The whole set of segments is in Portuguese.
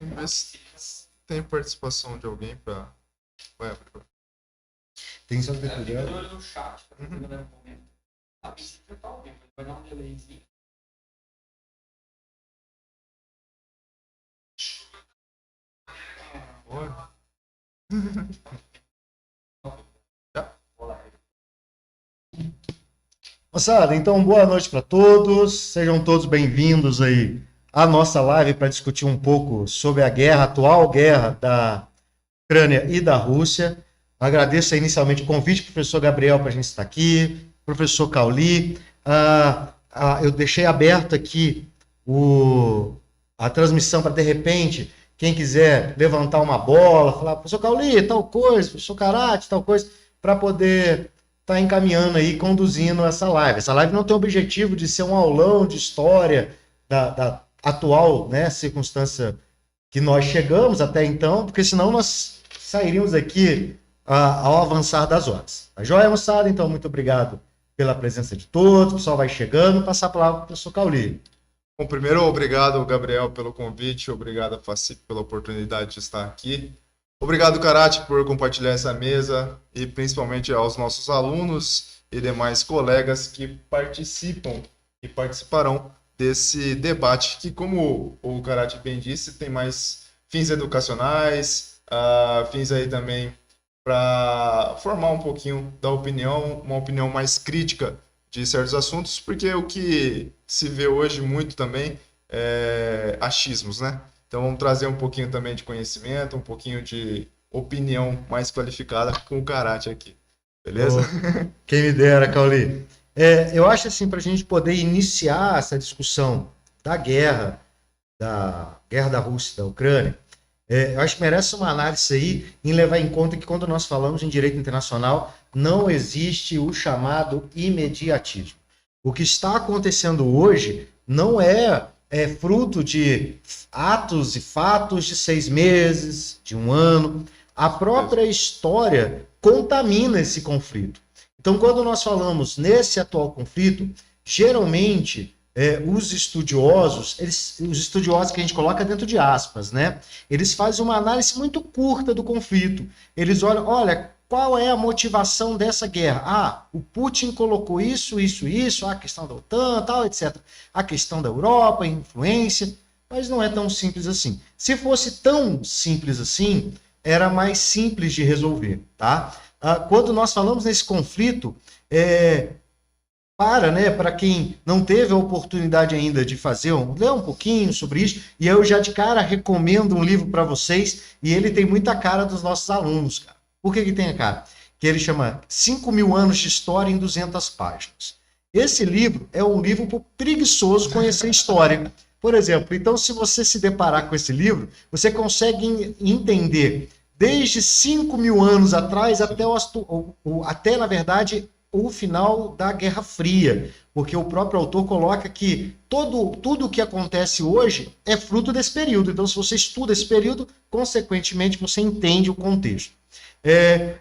Mas tem participação de alguém para. Vai abrir. Tem só que Fica de olho no chat, tá Uhum. no momento. A pista já tá ao vivo, vai dar um delayzinho. Oi. Moçada, então boa noite para todos, sejam todos bem-vindos aí à nossa live para discutir um pouco sobre a guerra, a atual guerra da Ucrânia e da Rússia. Agradeço inicialmente o convite do professor Gabriel para a gente estar aqui, professor Cauli. Eu deixei aberto aqui a transmissão para, de repente, quem quiser levantar uma bola, falar, professor Cauli, tal coisa, professor Karate, tal coisa, para poder estar encaminhando aí, conduzindo essa live. Essa live não tem o objetivo de ser um aulão de história da atual, né, circunstância que nós chegamos até então, porque senão nós sairíamos aqui ao avançar das horas. Tá joia, moçada? Então, muito obrigado pela presença de todos, o pessoal vai chegando, passar a palavra para o professor Cauli. Bom, primeiro, obrigado, Gabriel, pelo convite, obrigado a Facic pela oportunidade de estar aqui. Obrigado, Karate, por compartilhar essa mesa e principalmente aos nossos alunos e demais colegas que participam e participarão desse debate, que, como o Karate bem disse, tem mais fins educacionais, fins aí também para formar um pouquinho da opinião, uma opinião mais crítica de certos assuntos, porque o que se vê hoje muito também é achismos, né? Então vamos trazer um pouquinho também de conhecimento, um pouquinho de opinião mais qualificada com o Karate aqui. Beleza? Quem me dera, Cauli. Eu acho assim, para a gente poder iniciar essa discussão da guerra da Rússia e da Ucrânia, eu acho que merece uma análise aí em levar em conta que quando nós falamos em direito internacional, não existe o chamado imediatismo. O que está acontecendo hoje não é fruto de atos e fatos de 6 meses, de 1 ano. A própria história contamina esse conflito. Então, quando nós falamos nesse atual conflito, geralmente os estudiosos que a gente coloca dentro de aspas, né? Eles fazem uma análise muito curta do conflito. Eles olham, olha, qual é a motivação dessa guerra? O Putin colocou isso, a questão da OTAN, tal, etc. A questão da Europa, a influência, mas não é tão simples assim. Se fosse tão simples assim, era mais simples de resolver, tá? Quando nós falamos nesse conflito, para quem não teve a oportunidade ainda de ler um pouquinho sobre isso, e eu já de cara recomendo um livro para vocês, e ele tem muita cara dos nossos alunos, cara. Por que tem a cara? Que ele chama 5.000 anos de história em 200 páginas. Esse livro é um livro para o preguiçoso conhecer história. Por exemplo, então se você se deparar com esse livro, você consegue entender desde 5.000 anos atrás até, na verdade, o final da Guerra Fria, porque o próprio autor coloca que tudo o que acontece hoje é fruto desse período. Então, se você estuda esse período, consequentemente, você entende o contexto.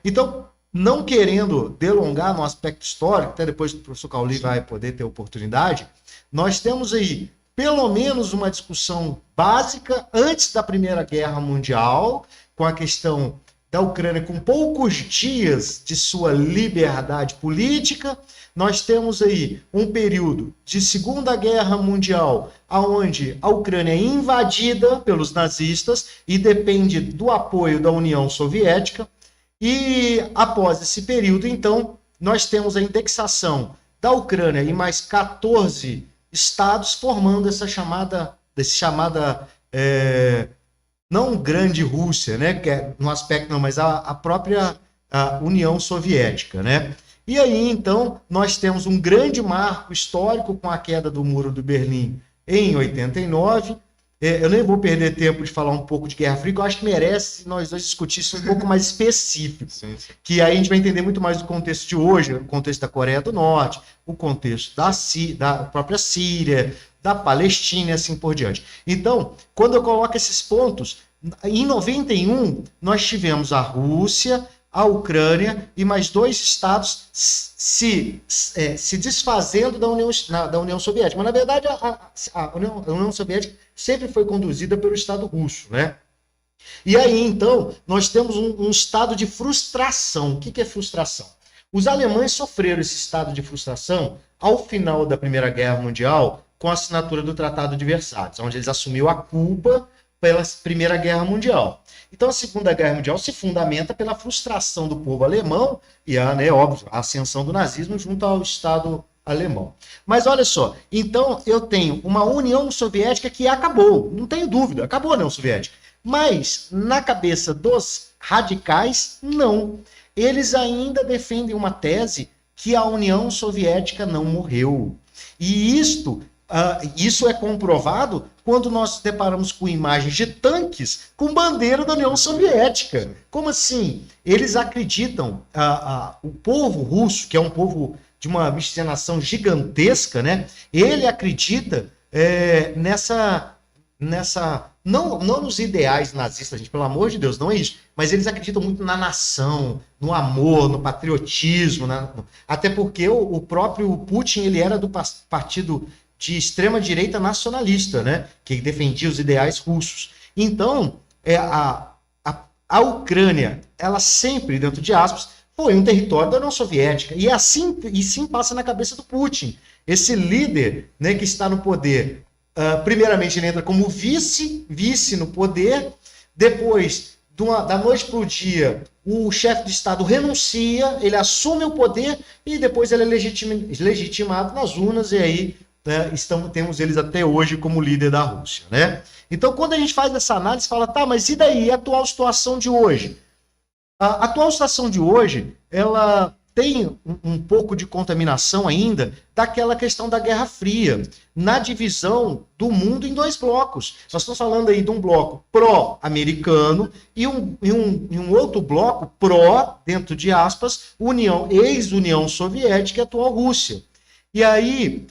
Então, não querendo delongar no aspecto histórico, até depois o professor Cauli vai poder ter oportunidade, nós temos aí pelo menos uma discussão básica antes da Primeira Guerra Mundial, com a questão da Ucrânia com poucos dias de sua liberdade política. Nós temos aí um período de Segunda Guerra Mundial, onde a Ucrânia é invadida pelos nazistas e depende do apoio da União Soviética. E após esse período, então, nós temos a indexação da Ucrânia em mais 14 estados, formando essa chamada não grande Rússia, né, que é no aspecto não, mas a própria União Soviética, né? E aí, então, nós temos um grande marco histórico com a queda do Muro de Berlim em 89. Eu nem vou perder tempo de falar um pouco de Guerra Fria, que eu acho que merece nós dois discutíssemos um pouco mais específico. Sim. Que aí a gente vai entender muito mais do contexto de hoje, o contexto da Coreia do Norte, o contexto da própria Síria, da Palestina e assim por diante. Então, quando eu coloco esses pontos, em 91, nós tivemos a Rússia a Ucrânia e mais 2 estados se desfazendo da União Soviética. Mas, na verdade, a União Soviética sempre foi conduzida pelo Estado russo, né? E aí, então, nós temos um estado de frustração. O que é frustração? Os alemães sofreram esse estado de frustração ao final da Primeira Guerra Mundial, com a assinatura do Tratado de Versalhes, onde eles assumiram a culpa pela Primeira Guerra Mundial. Então, a Segunda Guerra Mundial se fundamenta pela frustração do povo alemão e óbvio, a ascensão do nazismo junto ao Estado alemão. Mas olha só, então eu tenho uma União Soviética que acabou, não tenho dúvida, acabou a União Soviética. Mas, na cabeça dos radicais, não. Eles ainda defendem uma tese que a União Soviética não morreu. E isso é comprovado quando nós nos deparamos com imagens de tanques com bandeira da União Soviética. Como assim? Eles acreditam, o povo russo, que é um povo de uma miscigenação gigantesca, né? Ele acredita não nos ideais nazistas, gente, pelo amor de Deus, não é isso. Mas eles acreditam muito na nação, no amor, no patriotismo. Até porque o próprio Putin ele era do partido de extrema-direita nacionalista, né? Que defendia os ideais russos. Então, a Ucrânia, ela sempre, dentro de aspas, foi um território da União Soviética. E sim passa na cabeça do Putin. Esse líder, né, que está no poder, primeiramente ele entra como vice no poder, depois, da noite para o dia, o chefe de Estado renuncia, ele assume o poder e depois ele é legitimado nas urnas e aí temos eles até hoje como líder da Rússia, né? Então, quando a gente faz essa análise, fala, tá, mas e daí a atual situação de hoje? A atual situação de hoje, ela tem um pouco de contaminação ainda daquela questão da Guerra Fria, na divisão do mundo em 2 blocos. Nós estamos falando aí de um bloco pró-americano e um outro bloco pró, dentro de aspas, ex-União Soviética e atual Rússia. E aí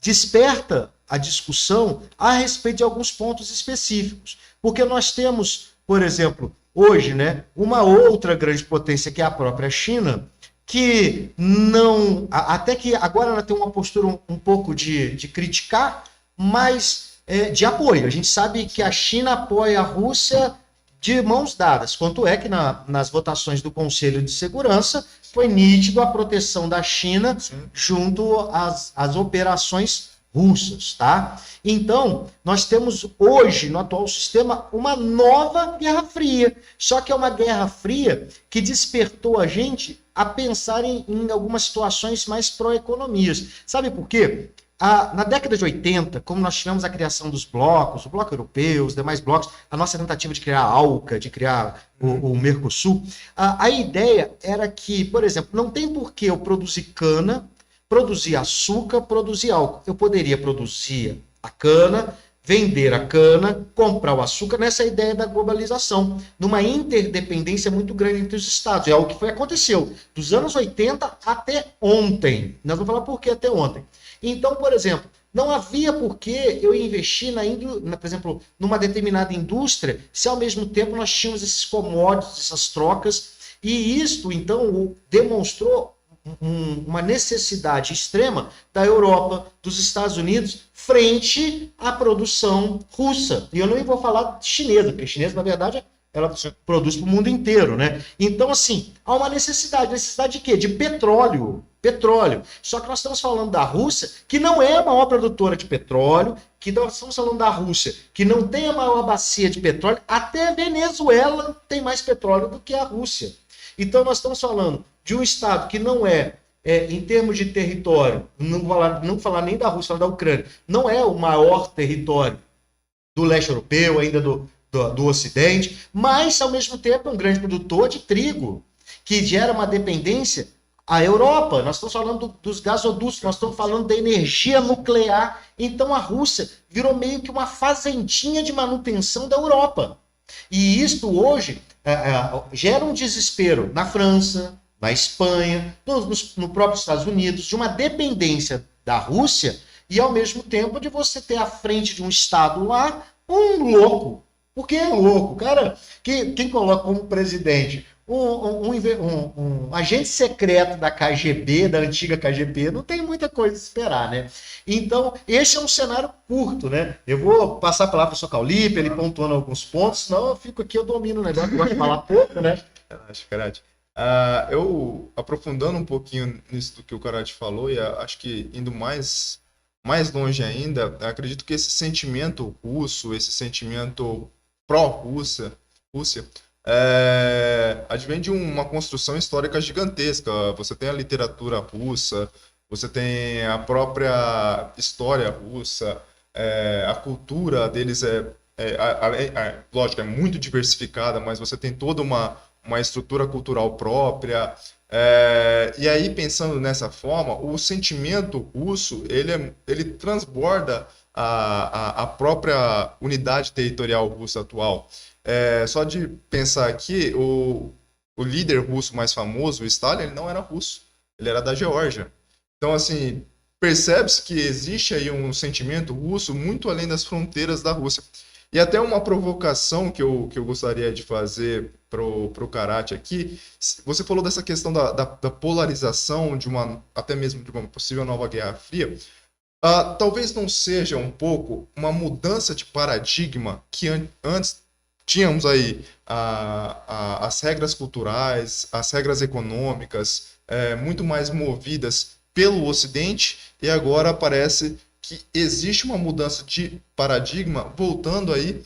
desperta a discussão a respeito de alguns pontos específicos. Porque nós temos, por exemplo, hoje, né, uma outra grande potência que é a própria China, que não... Até que agora ela tem uma postura um pouco de criticar, mas de apoio. A gente sabe que a China apoia a Rússia de mãos dadas. Quanto é que nas votações do Conselho de Segurança foi nítido a proteção da China junto às operações russas, tá? Então, nós temos hoje, no atual sistema, uma nova Guerra Fria. Só que é uma Guerra Fria que despertou a gente a pensar em algumas situações mais pró-economias. Sabe por quê? Na década de 80, como nós tivemos a criação dos blocos, o bloco europeu, os demais blocos, a nossa tentativa de criar a ALCA, de criar o Mercosul, a ideia era que, por exemplo, não tem por que eu produzir cana, produzir açúcar, produzir álcool. Eu poderia produzir a cana, vender a cana, comprar o açúcar, nessa ideia da globalização, numa interdependência muito grande entre os estados. É algo que aconteceu dos anos 80 até ontem. Nós vamos falar por que até ontem. Então, por exemplo, não havia por que eu investir, por exemplo, numa determinada indústria, se ao mesmo tempo nós tínhamos esses commodities, essas trocas, e isto, então, demonstrou uma necessidade extrema da Europa, dos Estados Unidos, frente à produção russa. E eu nem vou falar chinesa, porque chinesa, na verdade, ela produz para o mundo inteiro, né? Então, assim, há uma necessidade. Necessidade de quê? De petróleo. Petróleo. Só que nós estamos falando da Rússia, que não é a maior produtora de petróleo, que nós estamos falando da Rússia, que não tem a maior bacia de petróleo, até a Venezuela tem mais petróleo do que a Rússia. Então, nós estamos falando de um estado que não em termos de território, não falar nem da Rússia, falar da Ucrânia, não é o maior território do leste europeu, ainda do Ocidente, mas, ao mesmo tempo, é um grande produtor de trigo, que gera uma dependência à Europa. Nós estamos falando dos gasodutos, nós estamos falando da energia nuclear. Então, a Rússia virou meio que uma fazendinha de manutenção da Europa. E isto, hoje, gera um desespero na França, na Espanha, no próprio Estados Unidos, de uma dependência da Rússia e, ao mesmo tempo, de você ter à frente de um Estado lá um louco. Por que é louco? Cara, quem coloca como presidente Um agente secreto da KGB, da antiga KGB, não tem muita coisa a esperar, né? Então, esse é um cenário curto, né? Eu vou passar a palavra para o Sr. Caulipe, ele pontuando alguns pontos, senão eu fico aqui, eu domino o negócio, eu gosto de falar pouco, né? Relaxa, Karate. Eu, aprofundando um pouquinho nisso do que o Karate falou, e acho que indo mais longe ainda, acredito que esse sentimento russo, esse sentimento pró-Rússia, advém de uma construção histórica gigantesca. Você tem a literatura russa, você tem a própria história russa, a cultura deles lógico, é muito diversificada, mas você tem toda uma estrutura cultural própria. E aí, pensando nessa forma, o sentimento russo, ele transborda a própria unidade territorial russa atual. Só de pensar aqui, o líder russo mais famoso, o Stalin, ele não era russo, ele era da Geórgia. Então, assim, percebe-se que existe aí um sentimento russo muito além das fronteiras da Rússia. E até uma provocação que eu gostaria de fazer pro Karate aqui, você falou dessa questão da polarização, até mesmo de uma possível nova Guerra Fria. Talvez não seja um pouco uma mudança de paradigma que antes tínhamos aí as regras culturais, as regras econômicas, muito mais movidas pelo Ocidente, e agora parece que existe uma mudança de paradigma voltando aí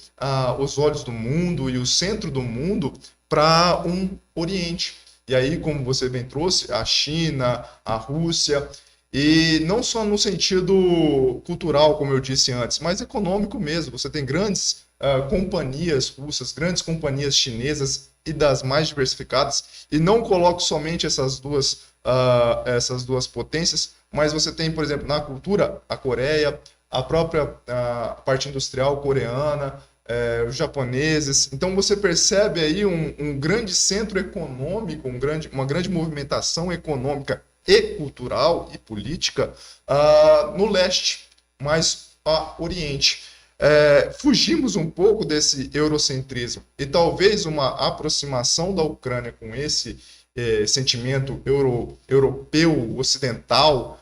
os olhos do mundo e o centro do mundo para um Oriente. E aí, como você bem trouxe, a China, a Rússia, e não só no sentido cultural, como eu disse antes, mas econômico mesmo. Você tem grandes companhias russas, grandes companhias chinesas e das mais diversificadas, e não coloco somente essas duas potências, mas você tem, por exemplo, na cultura, a Coreia, a própria parte industrial coreana, os japoneses. Então você percebe aí um grande centro econômico, uma grande movimentação econômica e cultural e política no leste, mais a oriente. Fugimos um pouco desse eurocentrismo e talvez uma aproximação da Ucrânia com esse sentimento europeu, ocidental,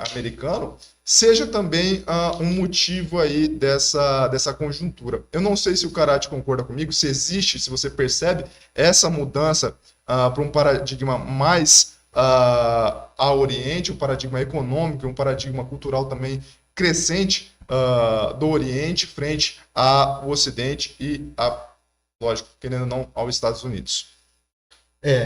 americano, seja também um motivo aí dessa conjuntura. Eu não sei se o Karate concorda comigo, se existe, se você percebe essa mudança para um paradigma mais a Oriente, um paradigma econômico, um paradigma cultural também crescente do Oriente frente ao Ocidente e, lógico, querendo ou não, aos Estados Unidos.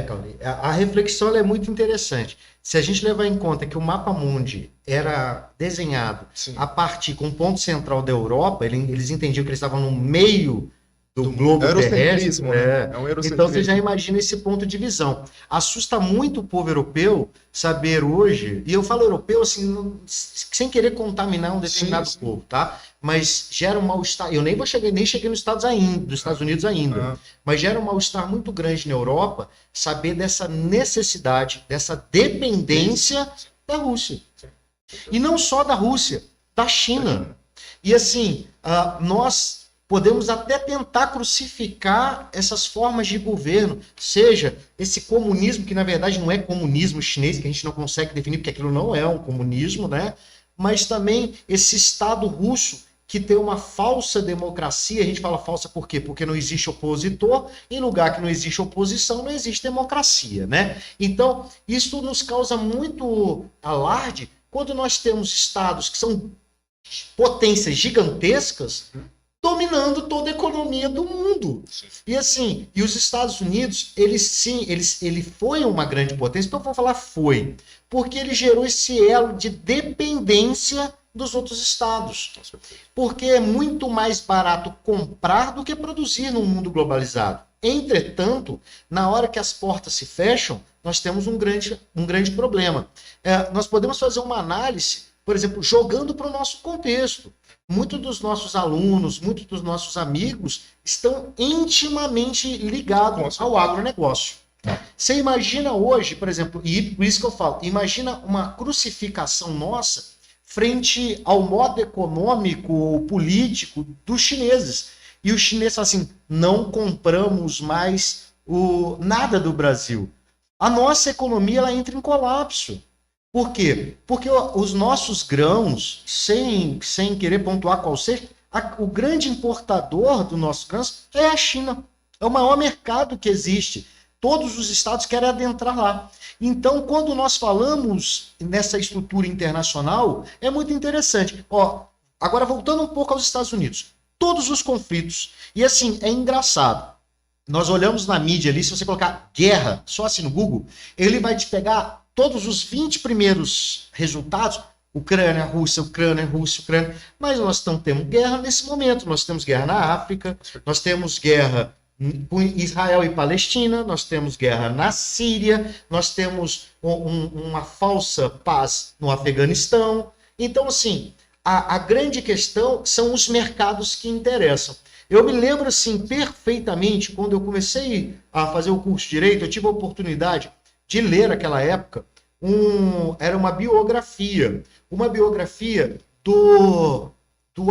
Claudio, a reflexão ela é muito interessante. Se a gente levar em conta que o mapa mundi era desenhado a partir com o ponto central da Europa, eles entendiam que eles estavam no meio do globo terrestre. Né? Então você já imagina esse ponto de visão. Assusta muito o povo europeu saber hoje, e eu falo europeu assim, sem querer contaminar um determinado povo, tá? Mas gera um mal-estar. Eu nem cheguei nos Estados Unidos ainda, mas gera um mal-estar muito grande na Europa saber dessa necessidade, dessa dependência da Rússia. E não só da Rússia, da China. E assim, nós podemos até tentar crucificar essas formas de governo, seja esse comunismo, que na verdade não é comunismo chinês, que a gente não consegue definir, porque aquilo não é um comunismo, né? Mas também esse Estado russo, que tem uma falsa democracia. A gente fala falsa por quê? Porque não existe opositor, em lugar que não existe oposição, não existe democracia, né? Então, isso nos causa muito alarde quando nós temos estados que são potências gigantescas, dominando toda a economia do mundo. E assim, e os Estados Unidos, ele foi uma grande potência, então eu vou falar foi, porque ele gerou esse elo de dependência dos outros estados. Porque é muito mais barato comprar do que produzir num mundo globalizado. Entretanto, na hora que as portas se fecham, nós temos um grande problema. Nós podemos fazer uma análise, por exemplo, jogando para o nosso contexto. Muitos dos nossos alunos, muitos dos nossos amigos estão intimamente ligados ao agronegócio. Você imagina hoje, por exemplo, e por isso que eu falo, imagina uma crucificação nossa frente ao modo econômico ou político dos chineses. E os chineses falam assim, não compramos mais nada do Brasil. A nossa economia ela entra em colapso. Por quê? Porque os nossos grãos, sem querer pontuar qual seja, o grande importador do nosso grãos é a China. É o maior mercado que existe. Todos os estados querem adentrar lá. Então, quando nós falamos nessa estrutura internacional, é muito interessante. Agora, voltando um pouco aos Estados Unidos. Todos os conflitos. E assim, é engraçado. Nós olhamos na mídia ali, se você colocar guerra, só assim no Google, ele vai te pegar todos os 20 primeiros resultados. Ucrânia, Rússia, Ucrânia, Rússia, Ucrânia. Mas nós não temos guerra nesse momento. Nós temos guerra na África, nós temos guerra com Israel e Palestina, nós temos guerra na Síria, nós temos uma falsa paz no Afeganistão. Então, assim, a grande questão são os mercados que interessam. Eu me lembro, assim, perfeitamente, quando eu comecei a fazer o curso de Direito, eu tive a oportunidade de ler naquela época, era uma biografia do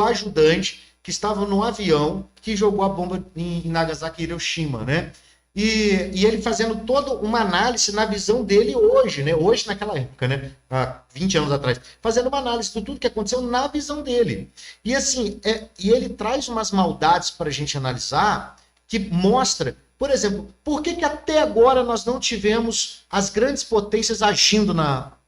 ajudante que estava no avião que jogou a bomba em Nagasaki e Hiroshima, né? E ele fazendo toda uma análise na visão dele hoje, né? Hoje, naquela época, né? Há 20 anos atrás. Fazendo uma análise de tudo que aconteceu na visão dele. E assim, e ele traz umas maldades para a gente analisar que mostra, por exemplo, por que até agora nós não tivemos as grandes potências agindo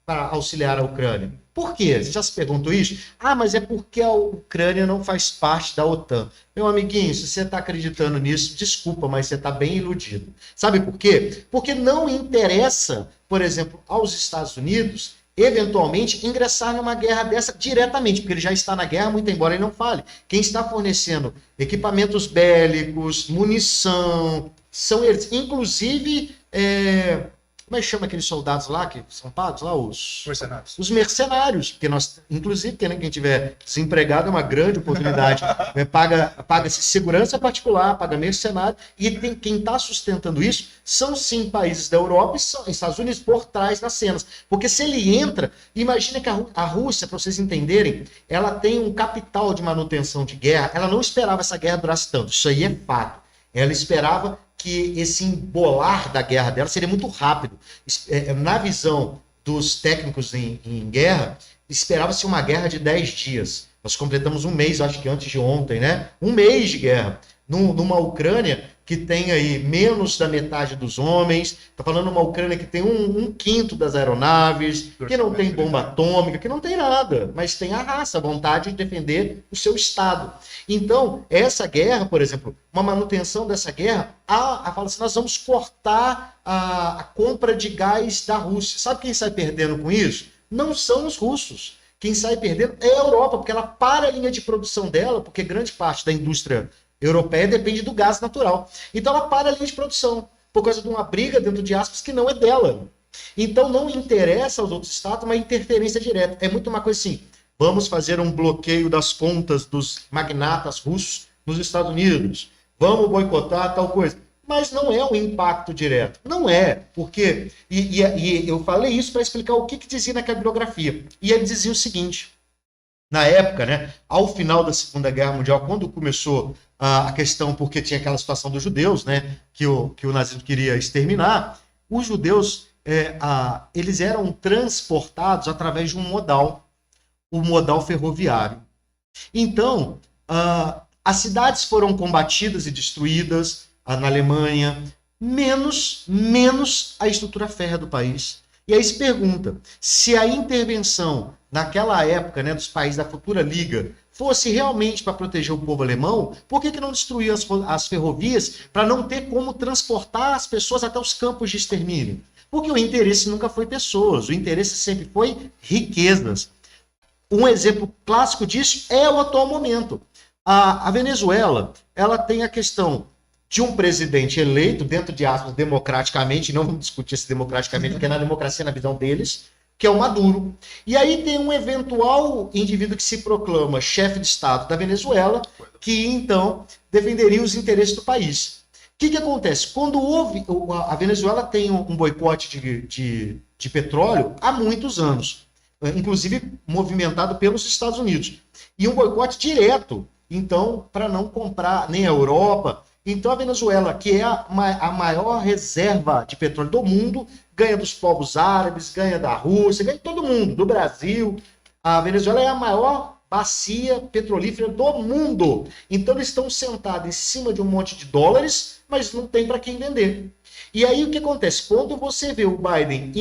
para auxiliar a Ucrânia? Por quê? Você já se perguntou isso? Mas é porque a Ucrânia não faz parte da OTAN. Meu amiguinho, se você está acreditando nisso, desculpa, mas você está bem iludido. Sabe por quê? Porque não interessa, por exemplo, aos Estados Unidos, eventualmente, ingressar numa guerra dessa diretamente, porque ele já está na guerra, muito embora ele não fale. Quem está fornecendo equipamentos bélicos, munição, são eles. Inclusive, como é que chama aqueles soldados lá que são pagos lá? Mercenários. Os mercenários, porque nós, inclusive, quem estiver desempregado é uma grande oportunidade. Paga-se segurança particular, paga mercenário, e quem está sustentando isso são sim países da Europa e Estados Unidos por trás das cenas. Porque se ele entra, imagina que a Rússia, para vocês entenderem, ela tem um capital de manutenção de guerra, ela não esperava essa guerra durasse tanto, isso aí é fato. Ela esperava que esse embolar da guerra dela seria muito rápido. Na visão dos técnicos em guerra, esperava-se uma guerra de 10 dias. Nós completamos um mês, acho que antes de ontem, né? Um mês de guerra. Numa Ucrânia que tem aí menos da metade dos homens, está falando uma Ucrânia que tem um quinto das aeronaves, que não tem bomba atômica, que não tem nada, mas tem a raça, a vontade de defender o seu Estado. Então, essa guerra, por exemplo, uma manutenção dessa guerra, fala assim, nós vamos cortar a compra de gás da Rússia. Sabe quem sai perdendo com isso? Não são os russos. Quem sai perdendo é a Europa, porque ela para a linha de produção dela, porque grande parte da indústria europeia depende do gás natural. Então ela para a linha de produção, por causa de uma briga, dentro de aspas, que não é dela. Então não interessa aos outros estados uma interferência direta. É muito uma coisa assim, vamos fazer um bloqueio das contas dos magnatas russos nos Estados Unidos, vamos boicotar tal coisa. Mas não é um impacto direto. Não é, porque... E eu falei isso para explicar o que dizia naquela bibliografia. E ele dizia o seguinte, na época, né, ao final da Segunda Guerra Mundial, quando começou a questão, porque tinha aquela situação dos judeus, né, que o nazismo queria exterminar, os judeus, eles eram transportados através de um modal, o modal ferroviário. Então, as cidades foram combatidas e destruídas na Alemanha, menos a estrutura férrea do país. E aí se pergunta, se a intervenção naquela época, né, dos países da futura Liga fosse realmente para proteger o povo alemão, por que não destruir as ferrovias para não ter como transportar as pessoas até os campos de extermínio? Porque o interesse nunca foi pessoas, o interesse sempre foi riquezas. Um exemplo clássico disso é o atual momento. A Venezuela, ela tem a questão de um presidente eleito, dentro de aspas, democraticamente, não vamos discutir esse democraticamente, porque na democracia, na visão deles, que é o Maduro. E aí tem um eventual indivíduo que se proclama chefe de Estado da Venezuela, que então defenderia os interesses do país. O que acontece? Quando a Venezuela tem um boicote de petróleo há muitos anos, inclusive movimentado pelos Estados Unidos, e um boicote direto, então, para não comprar nem a Europa. Então a Venezuela, que é a maior reserva de petróleo do mundo, ganha dos povos árabes, ganha da Rússia, ganha de todo mundo, do Brasil. A Venezuela é a maior bacia petrolífera do mundo. Então eles estão sentados em cima de um monte de dólares, mas não tem para quem vender. E aí o que acontece? Quando você vê o Biden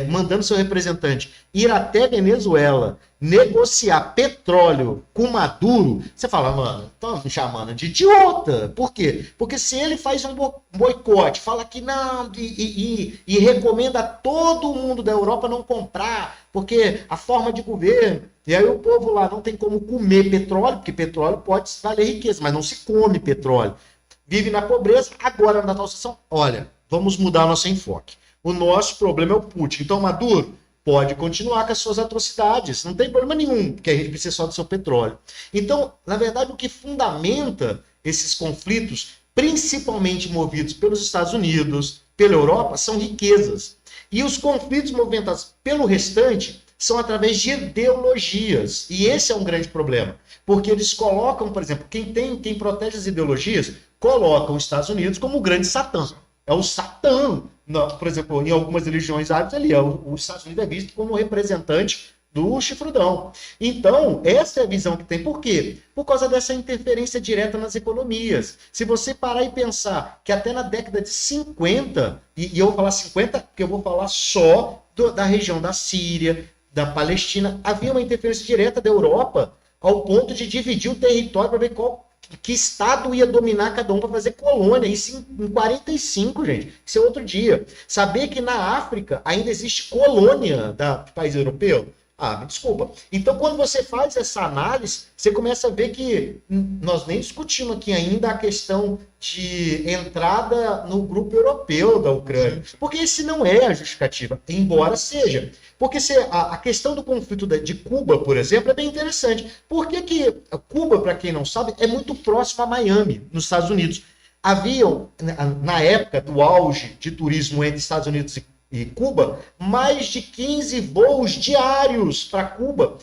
mandando seu representante ir até Venezuela negociar petróleo com Maduro, você fala, mano, estão me chamando de idiota. Por quê? Porque se ele faz um boicote, fala que não, e recomenda a todo mundo da Europa não comprar, porque a forma de governo, e aí o povo lá não tem como comer petróleo, porque petróleo pode valer riqueza, mas não se come petróleo. Vive na pobreza, agora na nossa situação, olha, vamos mudar nosso enfoque. O nosso problema é o Putin. Então, Maduro pode continuar com as suas atrocidades, não tem problema nenhum, porque a gente precisa só do seu petróleo. Então, na verdade, o que fundamenta esses conflitos, principalmente movidos pelos Estados Unidos, pela Europa, são riquezas. E os conflitos movimentados pelo restante são através de ideologias. E esse é um grande problema, porque eles colocam, por exemplo, quem protege as ideologias, coloca os Estados Unidos como o grande Satã. É o Satã. Por exemplo, em algumas religiões árabes, os Estados Unidos é visto como representante do chifrudão. Então, essa é a visão que tem. Por quê? Por causa dessa interferência direta nas economias. Se você parar e pensar que até na década de 50, e eu vou falar 50 porque eu vou falar só da região da Síria, da Palestina, havia uma interferência direta da Europa ao ponto de dividir o território para ver que estado ia dominar cada um para fazer colônia. Isso em 45, gente. Isso é outro dia. Saber que na África ainda existe colônia do país europeu? Ah, me desculpa. Então, quando você faz essa análise, você começa a ver que nós nem discutimos aqui ainda a questão de entrada no grupo europeu da Ucrânia. Porque esse não é a justificativa, embora seja. Porque a questão do conflito de Cuba, por exemplo, é bem interessante. Por que Cuba, para quem não sabe, é muito próximo a Miami, nos Estados Unidos? Haviam, na época do auge de turismo entre Estados Unidos e Cuba, mais de 15 voos diários para Cuba.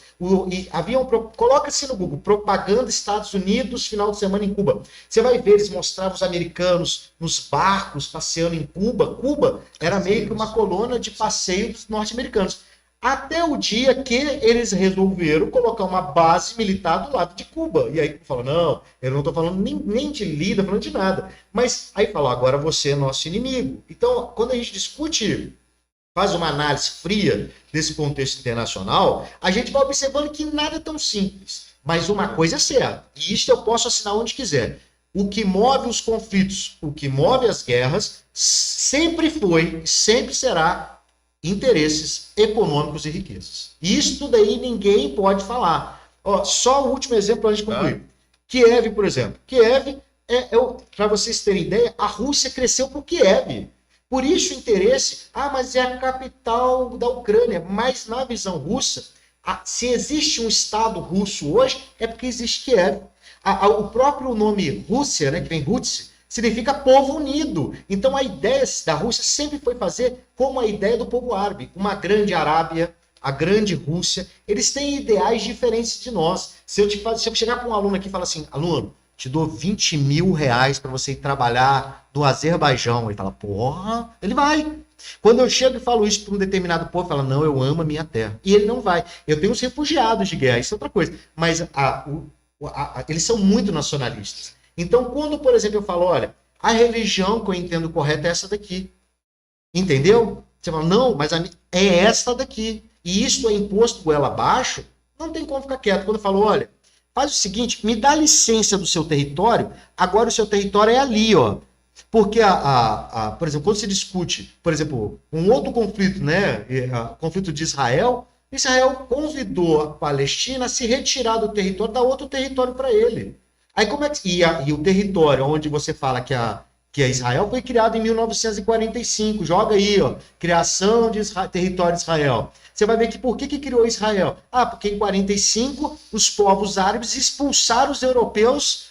Coloca-se no Google, propaganda Estados Unidos, final de semana em Cuba. Você vai ver, eles mostravam os americanos nos barcos passeando em Cuba. Cuba era meio que uma colônia de passeio dos norte-americanos. Até o dia que eles resolveram colocar uma base militar do lado de Cuba. E aí fala, não, eu não estou falando nem de líder, falando de nada. Mas aí fala, agora você é nosso inimigo. Então, quando a gente discute, faz uma análise fria desse contexto internacional, a gente vai observando que nada é tão simples. Mas uma coisa é certa, e isto eu posso assinar onde quiser. O que move os conflitos, o que move as guerras, sempre foi e sempre será interesses econômicos e riquezas. Isso daí ninguém pode falar. Só o último exemplo antes de concluir. Kiev, por exemplo. Kiev, para vocês terem ideia, a Rússia cresceu por Kiev. Por isso o interesse, mas é a capital da Ucrânia. Mas na visão russa, se existe um Estado russo hoje, é porque existe Kiev. O próprio nome Rússia, né, que vem Rutsi, significa povo unido. Então a ideia da Rússia sempre foi fazer como a ideia do povo árabe. Uma grande Arábia, a grande Rússia. Eles têm ideais diferentes de nós. Se eu chegar para um aluno aqui e falar assim, aluno, te dou 20 mil reais para você ir trabalhar no Azerbaijão. Ele fala, porra, ele vai. Quando eu chego e falo isso para um determinado povo, fala, não, eu amo a minha terra. E ele não vai. Eu tenho os refugiados de guerra, isso é outra coisa. Mas eles são muito nacionalistas. Então, quando, por exemplo, eu falo, olha, a religião que eu entendo correta é essa daqui. Entendeu? Você fala, não, mas é essa daqui. E isso é imposto goela abaixo, não tem como ficar quieto. Quando eu falo, olha, faz o seguinte, me dá licença do seu território, agora o seu território é ali, ó. Porque, por exemplo, quando se discute, por exemplo, um outro conflito, né, o conflito de Israel convidou a Palestina a se retirar do território, dar outro território para ele. Aí como é que... E o território onde você fala que é Israel foi criado em 1945. Joga aí, ó. Criação de território de Israel. Você vai ver que por que criou Israel? Porque em 45 os povos árabes expulsaram os europeus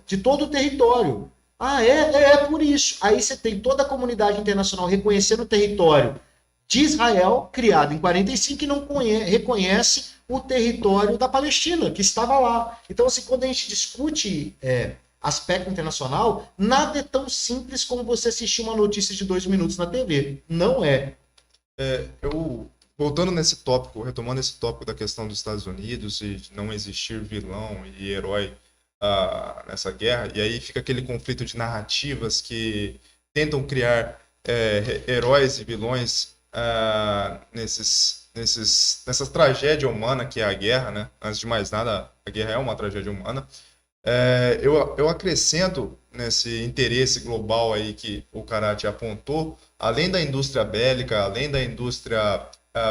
de todo o território. É por isso. Aí você tem toda a comunidade internacional reconhecendo o território de Israel, criado em 45, que não reconhece o território da Palestina, que estava lá. Então, assim, quando a gente discute aspecto internacional, nada é tão simples como você assistir uma notícia de 2 minutos na TV. Não é. Voltando nesse tópico, retomando esse tópico da questão dos Estados Unidos e de não existir vilão e herói nessa guerra, e aí fica aquele conflito de narrativas que tentam criar heróis e vilões nessa tragédia humana que é a guerra, né? Antes de mais nada, a guerra é uma tragédia humana. Eu acrescento nesse interesse global aí que o Karate apontou, além da indústria bélica, além da indústria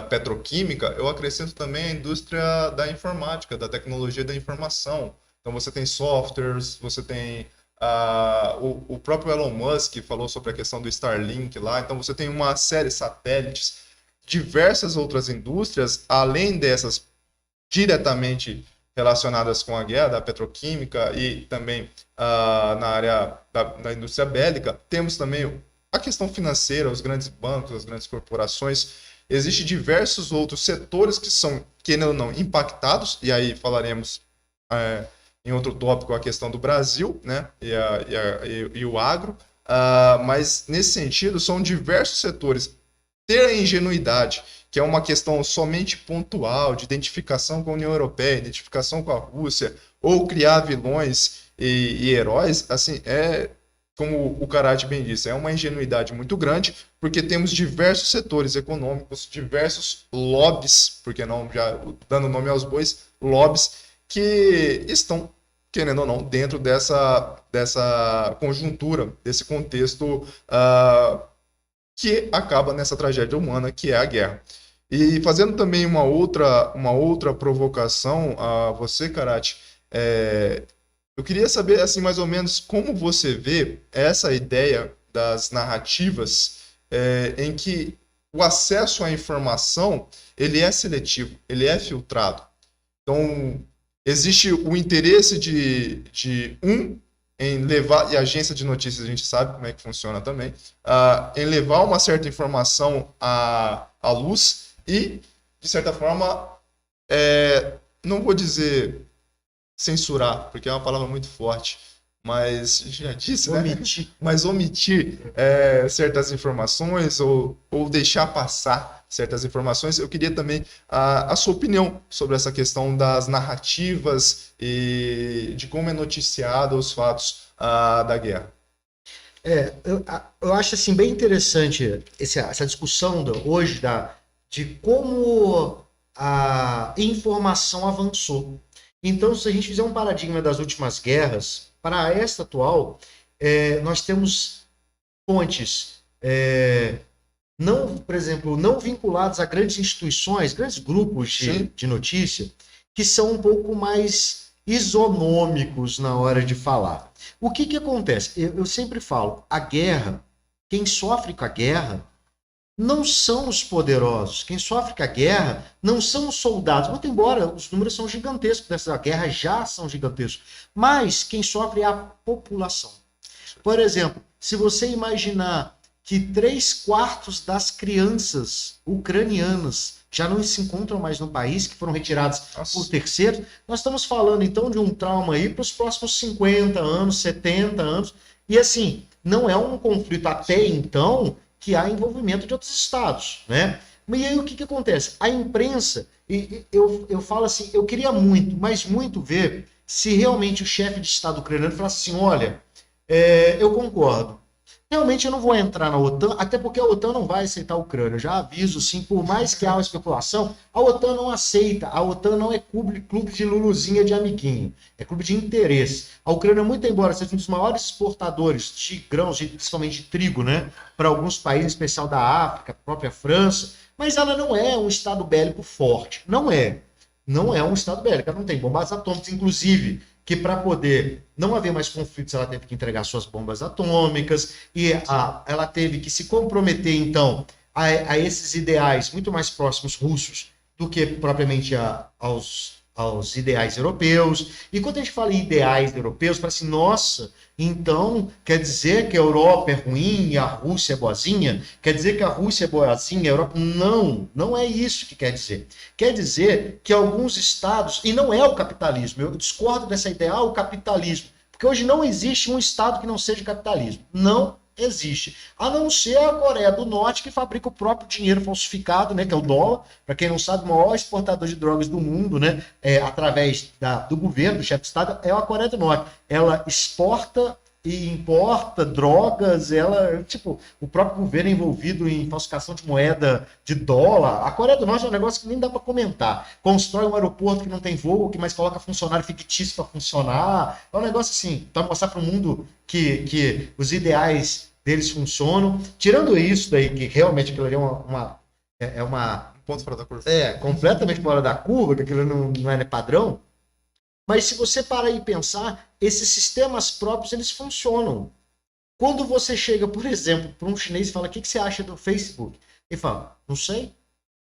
petroquímica, eu acrescento também a indústria da informática, da tecnologia da informação. Então você tem softwares, você tem o próprio Elon Musk falou sobre a questão do Starlink lá, então você tem uma série de satélites, diversas outras indústrias, além dessas diretamente relacionadas com a guerra, da petroquímica e também na área da indústria bélica. Temos também a questão financeira, os grandes bancos, as grandes corporações. Existem diversos outros setores que são, querendo ou não, impactados, e aí falaremos em outro tópico a questão do Brasil, né, e o agro, mas nesse sentido são diversos setores. Ter a ingenuidade, que é uma questão somente pontual, de identificação com a União Europeia, identificação com a Rússia, ou criar vilões e heróis, assim, como o Karate bem disse, é uma ingenuidade muito grande, porque temos diversos setores econômicos, diversos lobbies, porque não, já dando nome aos bois, lobbies, que estão, querendo ou não, dentro dessa conjuntura, desse contexto que acaba nessa tragédia humana que é a guerra. E fazendo também uma outra provocação a você, Karate, eu queria saber, assim, mais ou menos, como você vê essa ideia das narrativas em que o acesso à informação, ele é seletivo, ele é filtrado. Então, existe o interesse de em levar, e a agência de notícias a gente sabe como é que funciona também, em levar uma certa informação à luz e, de certa forma, não vou dizer censurar, porque é uma palavra muito forte, mas já disse, Omitir. né? Mas omitir certas informações ou deixar passar certas informações. Eu queria também a sua opinião sobre essa questão das narrativas e de como é noticiado os fatos da guerra. Eu acho assim, bem interessante essa discussão hoje de como a informação avançou. Então, se a gente fizer um paradigma das últimas guerras, para esta atual, nós temos fontes, por exemplo, não vinculadas a grandes instituições, grandes grupos de notícia, que são um pouco mais isonômicos na hora de falar. O que acontece? Eu sempre falo, a guerra, quem sofre com a guerra não são os poderosos. Quem sofre com a guerra não são os soldados. Muito embora os números são gigantescos dessa guerra, já são gigantescos. Mas quem sofre é a população. Por exemplo, se você imaginar que 3/4 das crianças ucranianas já não se encontram mais no país, que foram retiradas por terceiros, nós estamos falando então de um trauma aí para os próximos 50 anos, 70 anos. E assim, não é um conflito até então que há envolvimento de outros estados, né? E aí o que acontece? A imprensa, eu falo assim, eu queria muito, mas muito ver se realmente o chefe de Estado ucraniano falasse assim, olha, eu concordo, realmente eu não vou entrar na OTAN, até porque a OTAN não vai aceitar a Ucrânia, eu já aviso, sim, por mais que há uma especulação, a OTAN não aceita, a OTAN não é clube de luluzinha de amiguinho, é clube de interesse. A Ucrânia, muito embora seja um dos maiores exportadores de grãos, principalmente de trigo, né, para alguns países, em especial da África, a própria França, mas ela não é um estado bélico forte, não é um estado bélico, ela não tem bombas atômicas, inclusive, que para poder não haver mais conflitos, ela teve que entregar suas bombas atômicas, e ela teve que se comprometer, então, a esses ideais muito mais próximos russos do que propriamente aos ideais europeus. E quando a gente fala em ideais europeus, fala assim, nossa, então quer dizer que a Europa é ruim e a Rússia é boazinha? Quer dizer que a Rússia é boazinha e a Europa... Não é isso que quer dizer. Quer dizer que alguns estados, e não é o capitalismo, eu discordo dessa ideia, o capitalismo Porque hoje não existe um Estado que não seja capitalismo. Não existe. A não ser a Coreia do Norte, que fabrica o próprio dinheiro falsificado, né, que é o dólar. Para quem não sabe, o maior exportador de drogas do mundo, né, através do governo, do chefe de Estado, é a Coreia do Norte. Ela exporta e importa drogas, o próprio governo é envolvido em falsificação de moeda de dólar. A Coreia do Norte é um negócio que nem dá para comentar. Constrói um aeroporto que não tem voo, que mais coloca funcionário fictício para funcionar. É um negócio assim, para mostrar para o mundo que os ideais deles funcionam. Tirando isso daí, que realmente aquilo ali é uma Ponto fora da curva. completamente fora da curva, que aquilo não é padrão. Mas se você parar e pensar, esses sistemas próprios, eles funcionam. Quando você chega, por exemplo, para um chinês e fala, o que você acha do Facebook? Ele fala, não sei.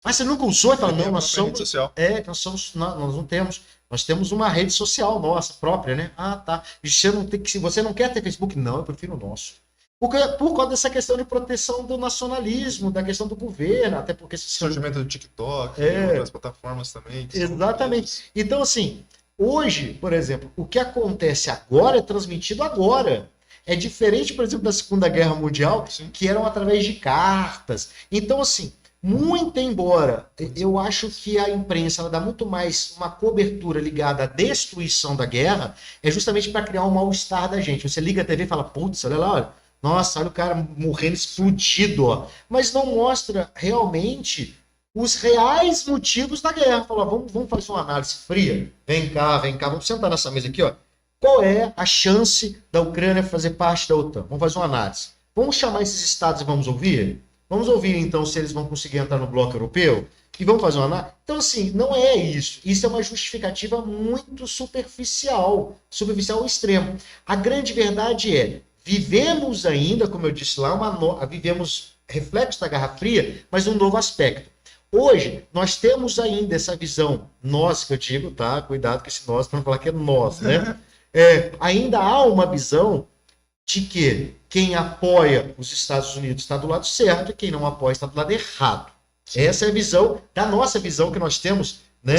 Mas você nunca usou? Ele fala, não, nós somos... nós não temos. Nós temos uma rede social nossa própria, né? Ah, tá. Você não quer ter Facebook? Não, eu prefiro o nosso. Por causa dessa questão de proteção do nacionalismo, da questão do governo, até porque... Surgimento do TikTok, outras plataformas também. Exatamente. Então, assim... Hoje, por exemplo, o que acontece agora é transmitido agora. É diferente, por exemplo, da Segunda Guerra Mundial, Sim. que eram através de cartas. Então, assim, muito embora eu acho que a imprensa ela dá muito mais uma cobertura ligada à destruição da guerra, é justamente para criar um mal-estar da gente. Você liga a TV e fala, putz, olha lá, olha. Nossa, olha o cara morrendo explodido. Ó. Mas não mostra realmente... os reais motivos da guerra. Fala, vamos fazer uma análise fria? Vem cá, vamos sentar nessa mesa aqui, ó. Qual é a chance da Ucrânia fazer parte da OTAN? Vamos fazer uma análise. Vamos chamar esses estados e vamos ouvir? Vamos ouvir, então, se eles vão conseguir entrar no bloco europeu? E vamos fazer uma análise? Então, assim, não é isso. Isso é uma justificativa muito superficial ao extremo. A grande verdade é, vivemos ainda, como eu disse lá, vivemos reflexo da Guerra Fria, mas um novo aspecto. Hoje, nós temos ainda essa visão, nós que eu digo, tá? Cuidado com esse nós, para não falar que é nós, né? Ainda há uma visão de que quem apoia os Estados Unidos está do lado certo e quem não apoia está do lado errado. Essa é a visão, da nossa visão que nós temos, né?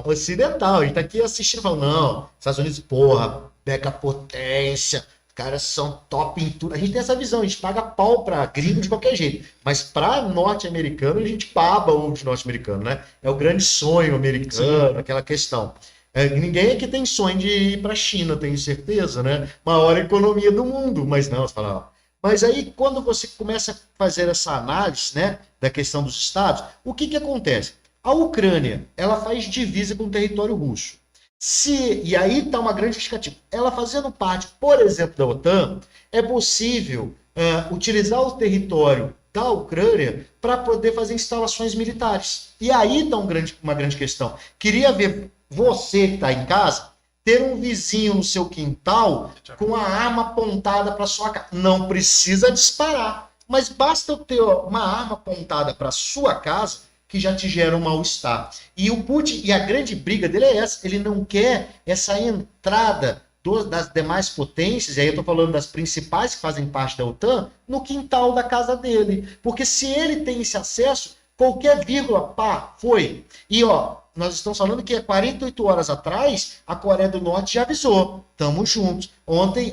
Ocidental. A gente tá aqui assistindo e falando, não, Estados Unidos, porra, mega potência, caras são top em tudo. A gente tem essa visão, a gente paga pau pra gringo de qualquer jeito. Mas pra norte-americano, a gente baba o de norte-americano, né? É o grande sonho americano, aquela questão. Ninguém aqui tem sonho de ir pra China, tenho certeza, né? Maior economia do mundo. Mas não, você fala... Mas aí, quando você começa a fazer essa análise, né, da questão dos estados, o que acontece? A Ucrânia, ela faz divisa com o território russo. E aí está uma grande justificativa. Ela fazendo parte, por exemplo, da OTAN, é possível utilizar o território da Ucrânia para poder fazer instalações militares. E aí está uma grande questão. Queria ver você que está em casa ter um vizinho no seu quintal com a arma apontada para sua casa. Não precisa disparar, mas basta eu ter uma arma apontada para sua casa que já te gera um mal-estar. E o Putin, e a grande briga dele é essa, ele não quer essa entrada das demais potências, e aí eu estou falando das principais que fazem parte da OTAN, no quintal da casa dele. Porque se ele tem esse acesso, qualquer vírgula, pá, foi. E ó, nós estamos falando que 48 horas atrás, a Coreia do Norte já avisou, estamos juntos.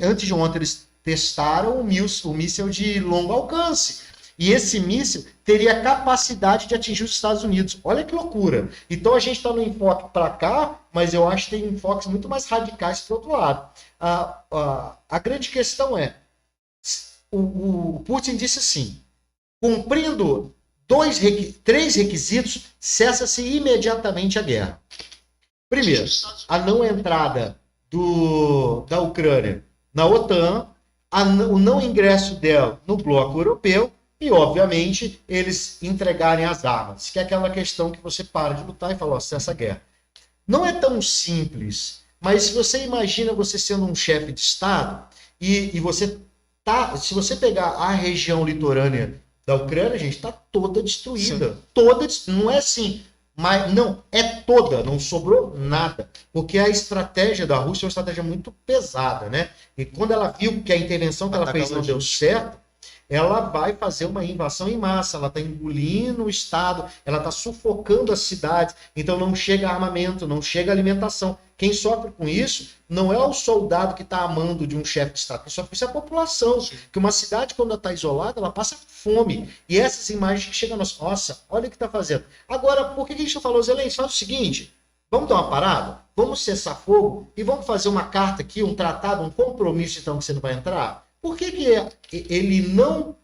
Antes de ontem, eles testaram o míssil de longo alcance. E esse míssil teria capacidade de atingir os Estados Unidos. Olha que loucura. Então a gente está no enfoque para cá, mas eu acho que tem enfoques muito mais radicais para o outro lado. A grande questão é, o Putin disse assim, cumprindo 3 requisitos, cessa-se imediatamente a guerra. Primeiro, a não entrada da Ucrânia na OTAN, o não ingresso dela no bloco europeu, e, obviamente, eles entregarem as armas, que é aquela questão que você para de lutar e fala, ó, cessa a guerra. Não é tão simples, mas se você imagina você sendo um chefe de Estado e você tá, se você pegar a região litorânea da Ucrânia, gente, está toda destruída. Não é assim, mas não, é toda, não sobrou nada. Porque a estratégia da Rússia é uma estratégia muito pesada, né? E quando ela viu que a intervenção que ela fez não deu certo, ela vai fazer uma invasão em massa, ela está engolindo o Estado, ela está sufocando as cidades, então não chega armamento, não chega alimentação. Quem sofre com isso não é o soldado que está a mando de um chefe de Estado, quem sofre com isso é a população. Porque uma cidade, quando ela está isolada, ela passa fome. E essas imagens que chegam a nós, nossa, olha o que está fazendo. Agora, por que a gente não falou, Zelensky? Faz o seguinte, vamos dar uma parada? Vamos cessar fogo e vamos fazer uma carta aqui, um tratado, um compromisso, então, que você não vai entrar? Por que ele não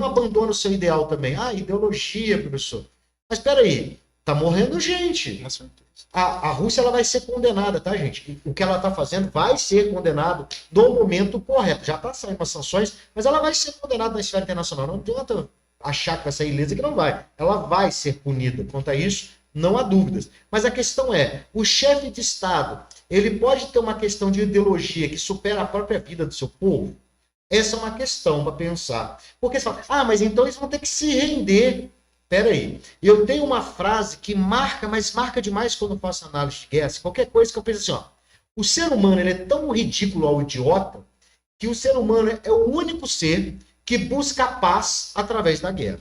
abandona o seu ideal também? Ah, ideologia, professor. Mas espera aí, tá morrendo gente. Com certeza. A Rússia ela vai ser condenada, tá, gente? O que ela está fazendo vai ser condenado no momento correto. Já está saindo as sanções, mas ela vai ser condenada na esfera internacional. Não adianta achar que vai sair ilesa, que não vai. Ela vai ser punida. Quanto a isso, não há dúvidas. Mas a questão é, o chefe de Estado, ele pode ter uma questão de ideologia que supera a própria vida do seu povo? Essa é uma questão para pensar. Porque você fala, ah, mas então eles vão ter que se render. Peraí, eu tenho uma frase que marca, mas marca demais quando eu faço análise de guerra. Qualquer coisa que eu penso assim, ó, o ser humano ele é tão ridículo ao idiota que o ser humano é o único ser que busca a paz através da guerra.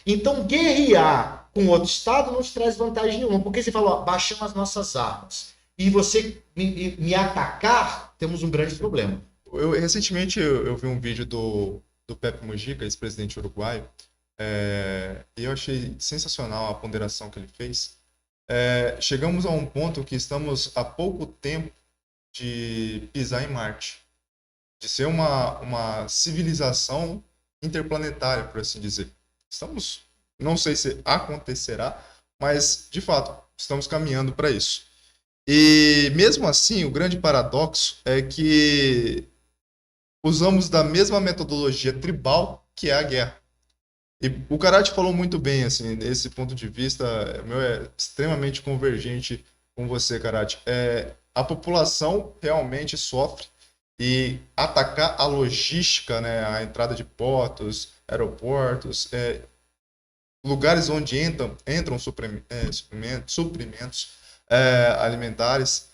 Então, guerrear com outro Estado não te traz vantagem nenhuma, porque você fala, ó, baixamos as nossas armas e você me atacar, temos um grande problema. Recentemente eu vi um vídeo do Pepe Mujica, ex-presidente uruguaio, e eu achei sensacional a ponderação que ele fez. Chegamos a um ponto que estamos há pouco tempo de pisar em Marte, de ser uma civilização interplanetária, por assim dizer. Não sei se acontecerá, mas de fato estamos caminhando para isso. E mesmo assim, o grande paradoxo é que usamos da mesma metodologia tribal que é a guerra. E o Karate falou muito bem, assim, desse ponto de vista, meu é extremamente convergente com você, Karate. A população realmente sofre e atacar a logística, né, a entrada de portos, aeroportos, lugares onde entram suprimentos alimentares,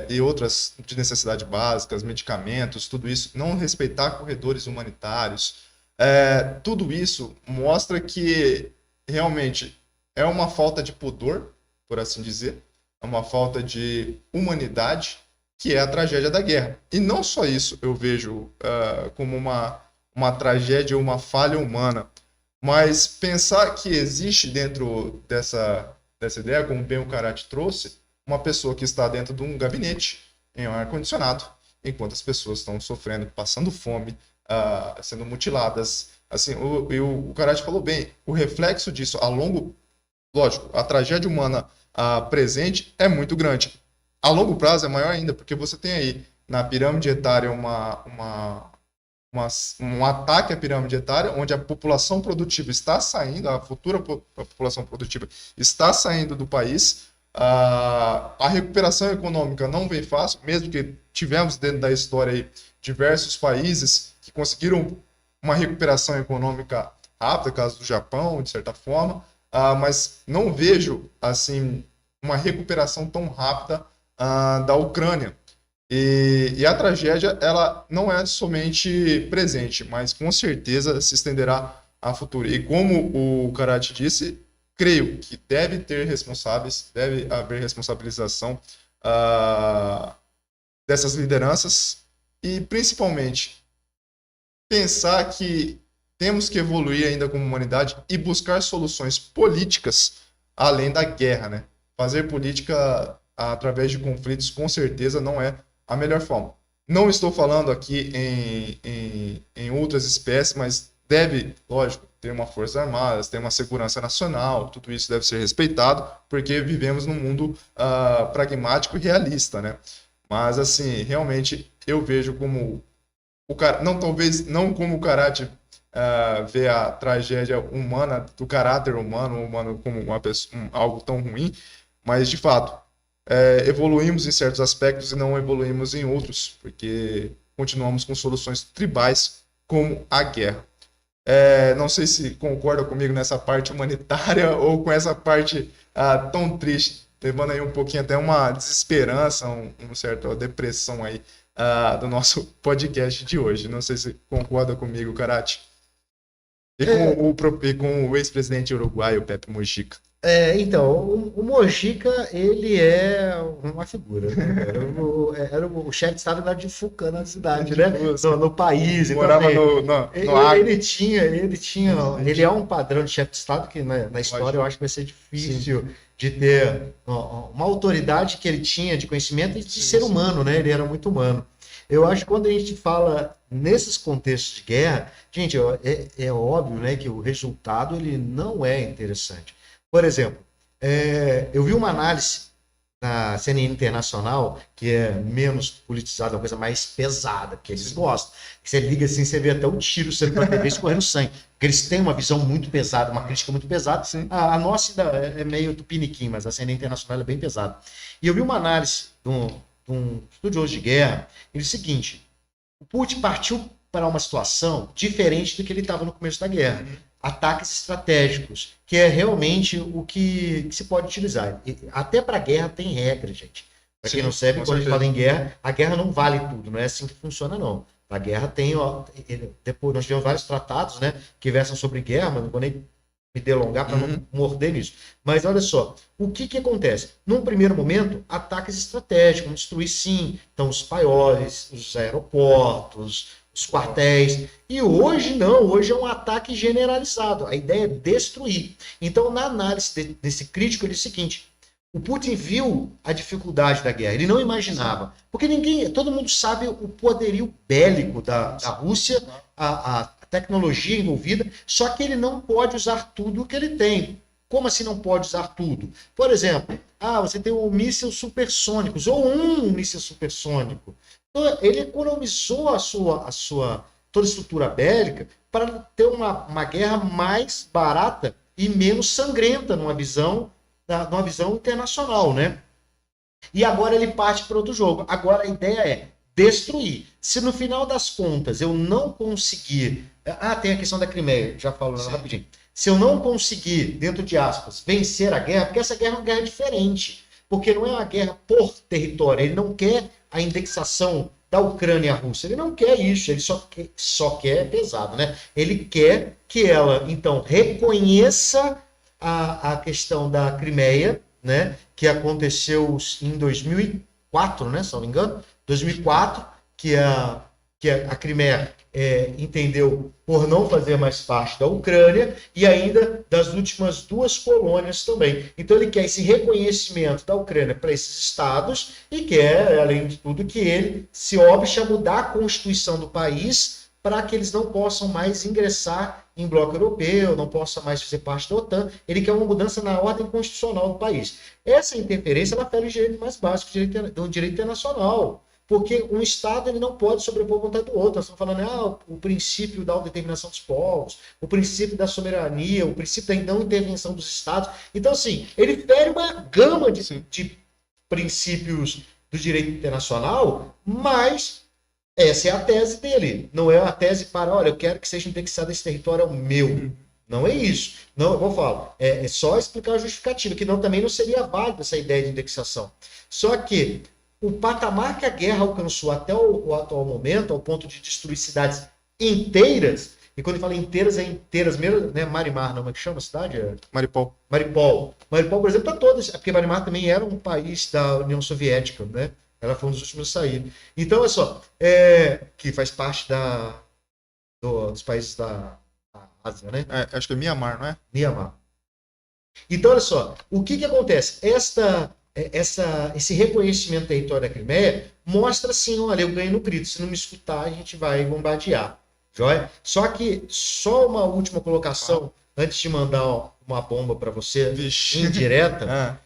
e outras de necessidade básicas, medicamentos, tudo isso, não respeitar corredores humanitários, tudo isso mostra que realmente é uma falta de pudor, por assim dizer, é uma falta de humanidade, que é a tragédia da guerra. E não só isso eu vejo como uma tragédia, uma falha humana, mas pensar que existe dentro dessa ideia, como bem o Karate trouxe, uma pessoa que está dentro de um gabinete em um ar-condicionado, enquanto as pessoas estão sofrendo, passando fome, sendo mutiladas. Assim, o Karate falou bem, o reflexo disso lógico, a tragédia humana presente é muito grande. A longo prazo é maior ainda, porque você tem aí na pirâmide etária um ataque à pirâmide etária, onde a população produtiva está saindo, a futura população produtiva está saindo do país. A recuperação econômica não vem fácil, mesmo que tivemos dentro da história aí diversos países que conseguiram uma recuperação econômica rápida, caso do Japão, de certa forma, mas não vejo assim uma recuperação tão rápida da Ucrânia. E a tragédia ela não é somente presente, mas com certeza se estenderá a futuro. E como o Karate disse, creio que deve haver responsabilização dessas lideranças e, principalmente, pensar que temos que evoluir ainda como humanidade e buscar soluções políticas além da guerra, né? Fazer política através de conflitos, com certeza, não é a melhor forma. Não estou falando aqui em outras espécies, mas deve, lógico, ter uma força armada, ter uma segurança nacional, tudo isso deve ser respeitado, porque vivemos num mundo pragmático e realista, né? Mas, assim, realmente, eu vejo como talvez não como o Karate vê a tragédia humana, do caráter humano como algo tão ruim, mas, de fato, evoluímos em certos aspectos e não evoluímos em outros, porque continuamos com soluções tribais como a guerra. Não sei se concorda comigo nessa parte humanitária ou com essa parte tão triste, levando aí um pouquinho até uma desesperança, uma certa depressão aí do nosso podcast de hoje. Não sei se concorda comigo, Karate. E com o ex-presidente uruguaio, Pepe Mujica. Então, o Mojica, ele é uma figura, né? Era o chefe de estado da de Fucã na cidade, né? No país. Morava então, no Acre. Ele é um padrão de chefe de estado que na história eu acho que vai ser difícil de ter uma autoridade que ele tinha de conhecimento e de ser humano, né? Ele era muito humano. Eu acho que quando a gente fala nesses contextos de guerra, gente, é óbvio, né, que o resultado ele não é interessante. Por exemplo, eu vi uma análise na CNN Internacional, que é menos politizada, uma coisa mais pesada, que eles gostam. Você liga assim, você vê até o tiro sendo para a TV escorrendo sangue. Porque eles têm uma visão muito pesada, uma crítica muito pesada. A nossa ainda é meio tupiniquim, mas a CNN Internacional é bem pesada. E eu vi uma análise de um estudioso de guerra, ele disse o seguinte: o Putin partiu para uma situação diferente do que ele estava no começo da guerra. Ataques estratégicos, que é realmente o que se pode utilizar. Até para a guerra tem regra, gente. Para quem não sabe, quando a gente fala em guerra, a guerra não vale tudo, não é assim que funciona, não. A guerra tem, depois nós tivemos vários tratados, né, que versam sobre guerra, mas não vou nem me delongar para não morder nisso. Mas olha só, o que acontece? Num primeiro momento, ataques estratégicos, destruir sim, então os paióis, os aeroportos, os quartéis. E hoje não, hoje é um ataque generalizado. A ideia é destruir. Então, na análise desse crítico, ele diz o seguinte: o Putin viu a dificuldade da guerra, ele não imaginava. Porque todo mundo sabe o poderio bélico da Rússia, a tecnologia envolvida, só que ele não pode usar tudo o que ele tem. Como assim não pode usar tudo? Por exemplo, você tem um míssil supersônico, ou um míssil supersônico. Então, ele economizou a sua toda a estrutura bélica para ter uma guerra mais barata e menos sangrenta numa visão internacional, né? E agora ele parte para outro jogo. Agora a ideia é destruir. Se no final das contas eu não conseguir... tem a questão da Crimeia, já falando rapidinho. Se eu não conseguir, dentro de aspas, vencer a guerra, porque essa guerra é uma guerra diferente, porque não é uma guerra por território, ele não quer a indexação da Ucrânia à Rússia, ele não quer isso, ele só quer pesado, né? Ele quer que ela, então, reconheça a questão da Crimeia, né? Que aconteceu em 2004, né? Se não me engano, 2004, que a Crimeia entendeu por não fazer mais parte da Ucrânia e ainda das últimas 2 colônias também. Então ele quer esse reconhecimento da Ucrânia para esses estados e quer, além de tudo, que ele se obrigue a mudar a constituição do país para que eles não possam mais ingressar em bloco europeu, não possam mais fazer parte da OTAN. Ele quer uma mudança na ordem constitucional do país. Essa interferência ela fere o direito mais básico do direito internacional. Porque um Estado ele não pode sobrepor a vontade do outro. Nós estamos falando o princípio da autodeterminação dos povos, o princípio da soberania, o princípio da não intervenção dos Estados. Então, assim, ele fere uma gama de princípios do direito internacional, mas essa é a tese dele. Não é a tese para, olha, eu quero que seja indexado esse território ao meu. Não é isso. Não, eu vou falar. É só explicar a justificativa, que também não seria válida essa ideia de indexação. Só que o patamar que a guerra alcançou até o atual momento, ao ponto de destruir cidades inteiras, e quando eu falo inteiras, é inteiras mesmo, né? Marimar, não, como é que chama a cidade? Maripol. Maripol, por exemplo, está todas, porque Marimar também era um país da União Soviética, né? Ela foi um dos últimos a sair. Então, olha só, que faz parte dos países da Ásia, né? Acho que é Mianmar, não é? Mianmar. Então, olha só, o que acontece? Esse reconhecimento do território da Crimeia mostra assim, olha, eu ganho no grito, se não me escutar a gente vai bombardear, joia? Só que, só uma última colocação, antes de mandar uma bomba para você, indireta,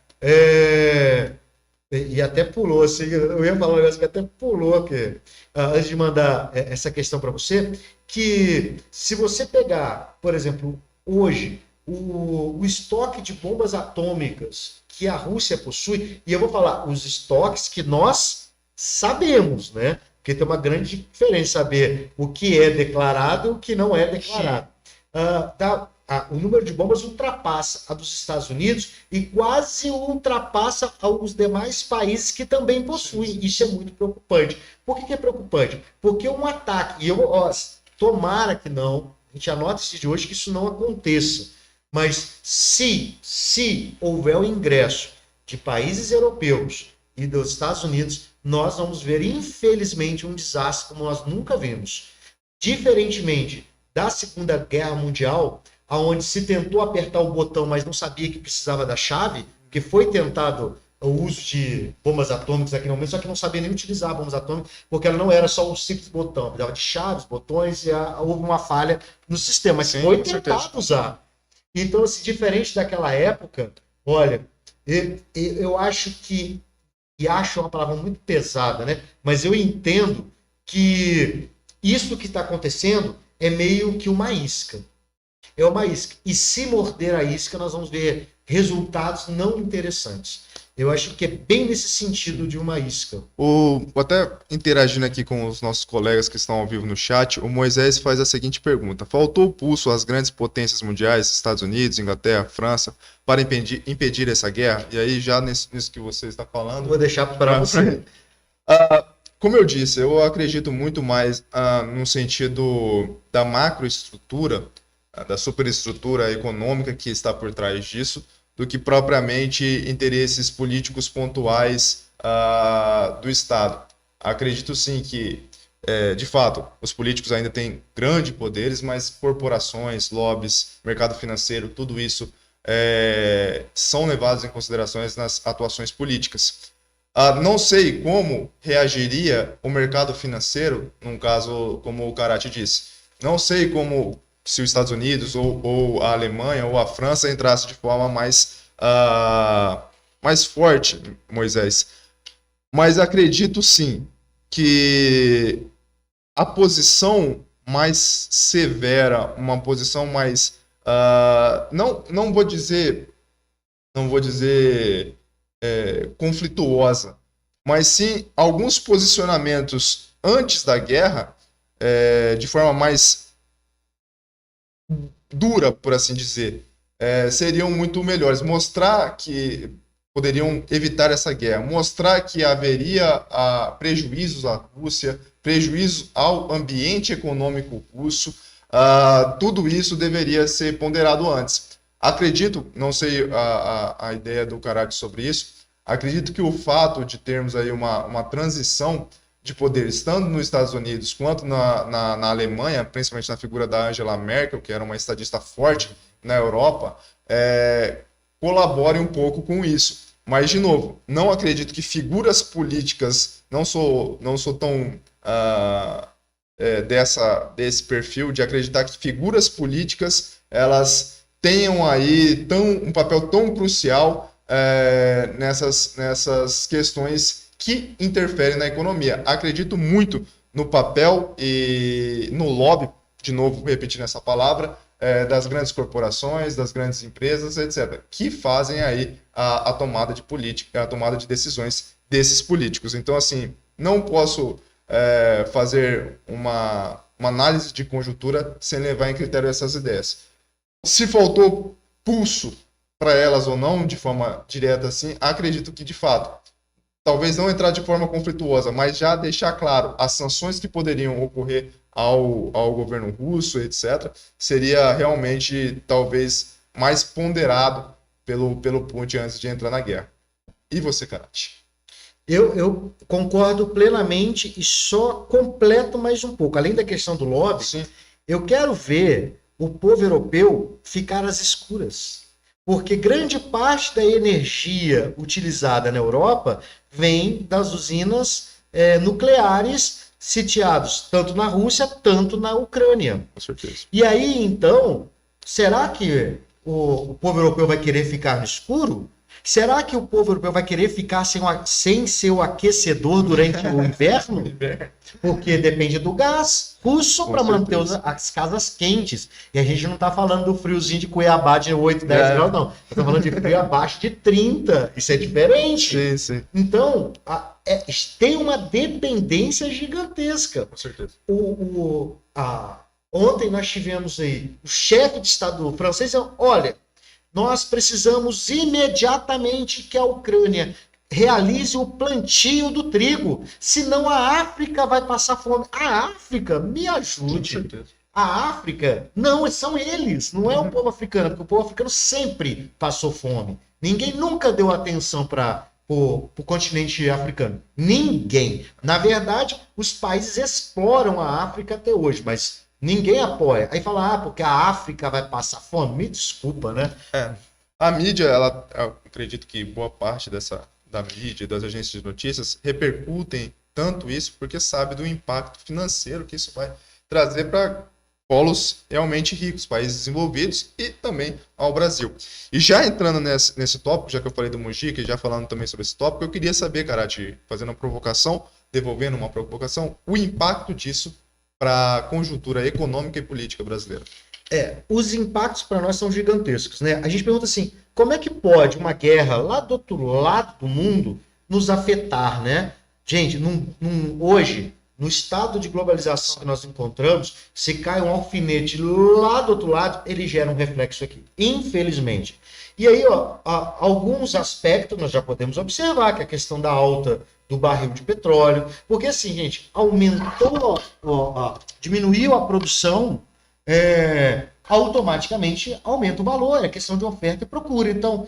e até pulou, assim, eu ia falar um negócio que até pulou aqui, antes de mandar essa questão para você, que se você pegar, por exemplo, hoje, o estoque de bombas atômicas que a Rússia possui, e eu vou falar os estoques que nós sabemos, né? Porque tem uma grande diferença saber o que é declarado e o que não é declarado. o número de bombas ultrapassa a dos Estados Unidos e quase ultrapassa os demais países que também possuem. Isso é muito preocupante. Por que é preocupante? Porque um ataque, tomara que não, a gente anota esse de hoje que isso não aconteça, mas se houver o ingresso de países europeus e dos Estados Unidos, nós vamos ver, infelizmente, um desastre como nós nunca vimos. Diferentemente da Segunda Guerra Mundial, onde se tentou apertar o botão, mas não sabia que precisava da chave, que foi tentado o uso de bombas atômicas aqui no momento, só que não sabia nem utilizar bombas atômicas, porque ela não era só um simples botão, precisava de chaves, botões, e houve uma falha no sistema, mas foi tentado usar. Então, assim, diferente daquela época, olha, eu acho que, e acho uma palavra muito pesada, né? Mas eu entendo que isso que está acontecendo é meio que uma isca. É uma isca. E se morder a isca, nós vamos ver resultados não interessantes. Eu acho que é bem nesse sentido de uma isca. Até interagindo aqui com os nossos colegas que estão ao vivo no chat, o Moisés faz a seguinte pergunta: faltou pulso às grandes potências mundiais, Estados Unidos, Inglaterra, França, para impedir essa guerra? E aí, já nisso que você está falando... Vou deixar para você. Como eu disse, eu acredito muito mais no sentido da macroestrutura, da superestrutura econômica que está por trás disso, do que propriamente interesses políticos pontuais do Estado. Acredito sim que, de fato, os políticos ainda têm grandes poderes, mas corporações, lobbies, mercado financeiro, tudo isso são levados em considerações nas atuações políticas. Não sei como reagiria o mercado financeiro, num caso como o Karate disse. Não sei como, se os Estados Unidos ou a Alemanha ou a França entrasse de forma mais forte, Moisés. Mas acredito sim que a posição mais severa, uma posição mais... não vou dizer conflituosa, mas sim alguns posicionamentos antes da guerra, de forma mais dura, por assim dizer, seriam muito melhores. Mostrar que poderiam evitar essa guerra, mostrar que haveria prejuízos à Rússia, prejuízo ao ambiente econômico russo, tudo isso deveria ser ponderado antes. Acredito, não sei a ideia do Karate sobre isso, acredito que o fato de termos aí uma transição de poder, estando nos Estados Unidos quanto na Alemanha, principalmente na figura da Angela Merkel, que era uma estadista forte na Europa, colabore um pouco com isso. Mas, de novo, não acredito que figuras políticas, não sou tão desse perfil de acreditar que figuras políticas elas tenham aí um papel tão crucial nessas questões que interferem na economia. Acredito muito no papel e no lobby, de novo repetindo essa palavra, das grandes corporações, das grandes empresas, etc., que fazem aí a tomada de política, a tomada de decisões desses políticos. Então, assim, não posso fazer uma análise de conjuntura sem levar em critério essas ideias. Se faltou pulso para elas ou não, de forma direta assim, acredito que, de fato, talvez não entrar de forma conflituosa, mas já deixar claro as sanções que poderiam ocorrer ao governo russo, etc., seria realmente, talvez, mais ponderado pelo Putin antes de entrar na guerra. E você, Karate? Eu concordo plenamente e só completo mais um pouco. Além da questão do lobby, sim, eu quero ver o povo europeu ficar às escuras. Porque grande parte da energia utilizada na Europa vem das usinas nucleares sitiados tanto na Rússia, tanto na Ucrânia. Com certeza. E aí, então, será que o povo europeu vai querer ficar no escuro? Será que o povo europeu vai querer ficar sem seu aquecedor durante o inverno? Porque depende do gás russo para manter as casas quentes. E a gente não está falando do friozinho de Cuiabá de 8, 10 graus, não. Estamos falando de frio abaixo de 30. Isso é diferente. Sim, sim. Então, tem uma dependência gigantesca. Com certeza. Ontem nós tivemos aí o chefe de Estado francês, olha, nós precisamos imediatamente que a Ucrânia realize o plantio do trigo, senão a África vai passar fome. A África, me ajude. A África, não, são eles, não é o povo africano, porque o povo africano sempre passou fome. Ninguém nunca deu atenção para o continente africano. Ninguém. Na verdade, os países exploram a África até hoje, mas ninguém apoia. Aí fala, porque a África vai passar fome. Me desculpa, né? A mídia, eu acredito que boa parte da mídia, das agências de notícias, repercutem tanto isso porque sabe do impacto financeiro que isso vai trazer para polos realmente ricos, países desenvolvidos e também ao Brasil. E já entrando nesse tópico, já que eu falei do Mujica e já falando também sobre esse tópico, eu queria saber, Karate, fazendo uma provocação, devolvendo uma provocação, o impacto disso para a conjuntura econômica e política brasileira. Os impactos para nós são gigantescos, né? A gente pergunta assim, como é que pode uma guerra lá do outro lado do mundo nos afetar, né? Gente, hoje, no estado de globalização que nós encontramos, se cai um alfinete lá do outro lado, ele gera um reflexo aqui, infelizmente. E aí, alguns aspectos nós já podemos observar, que é a questão da alta do barril de petróleo, porque assim, gente, diminuiu a produção, automaticamente aumenta o valor, é questão de oferta e procura. Então,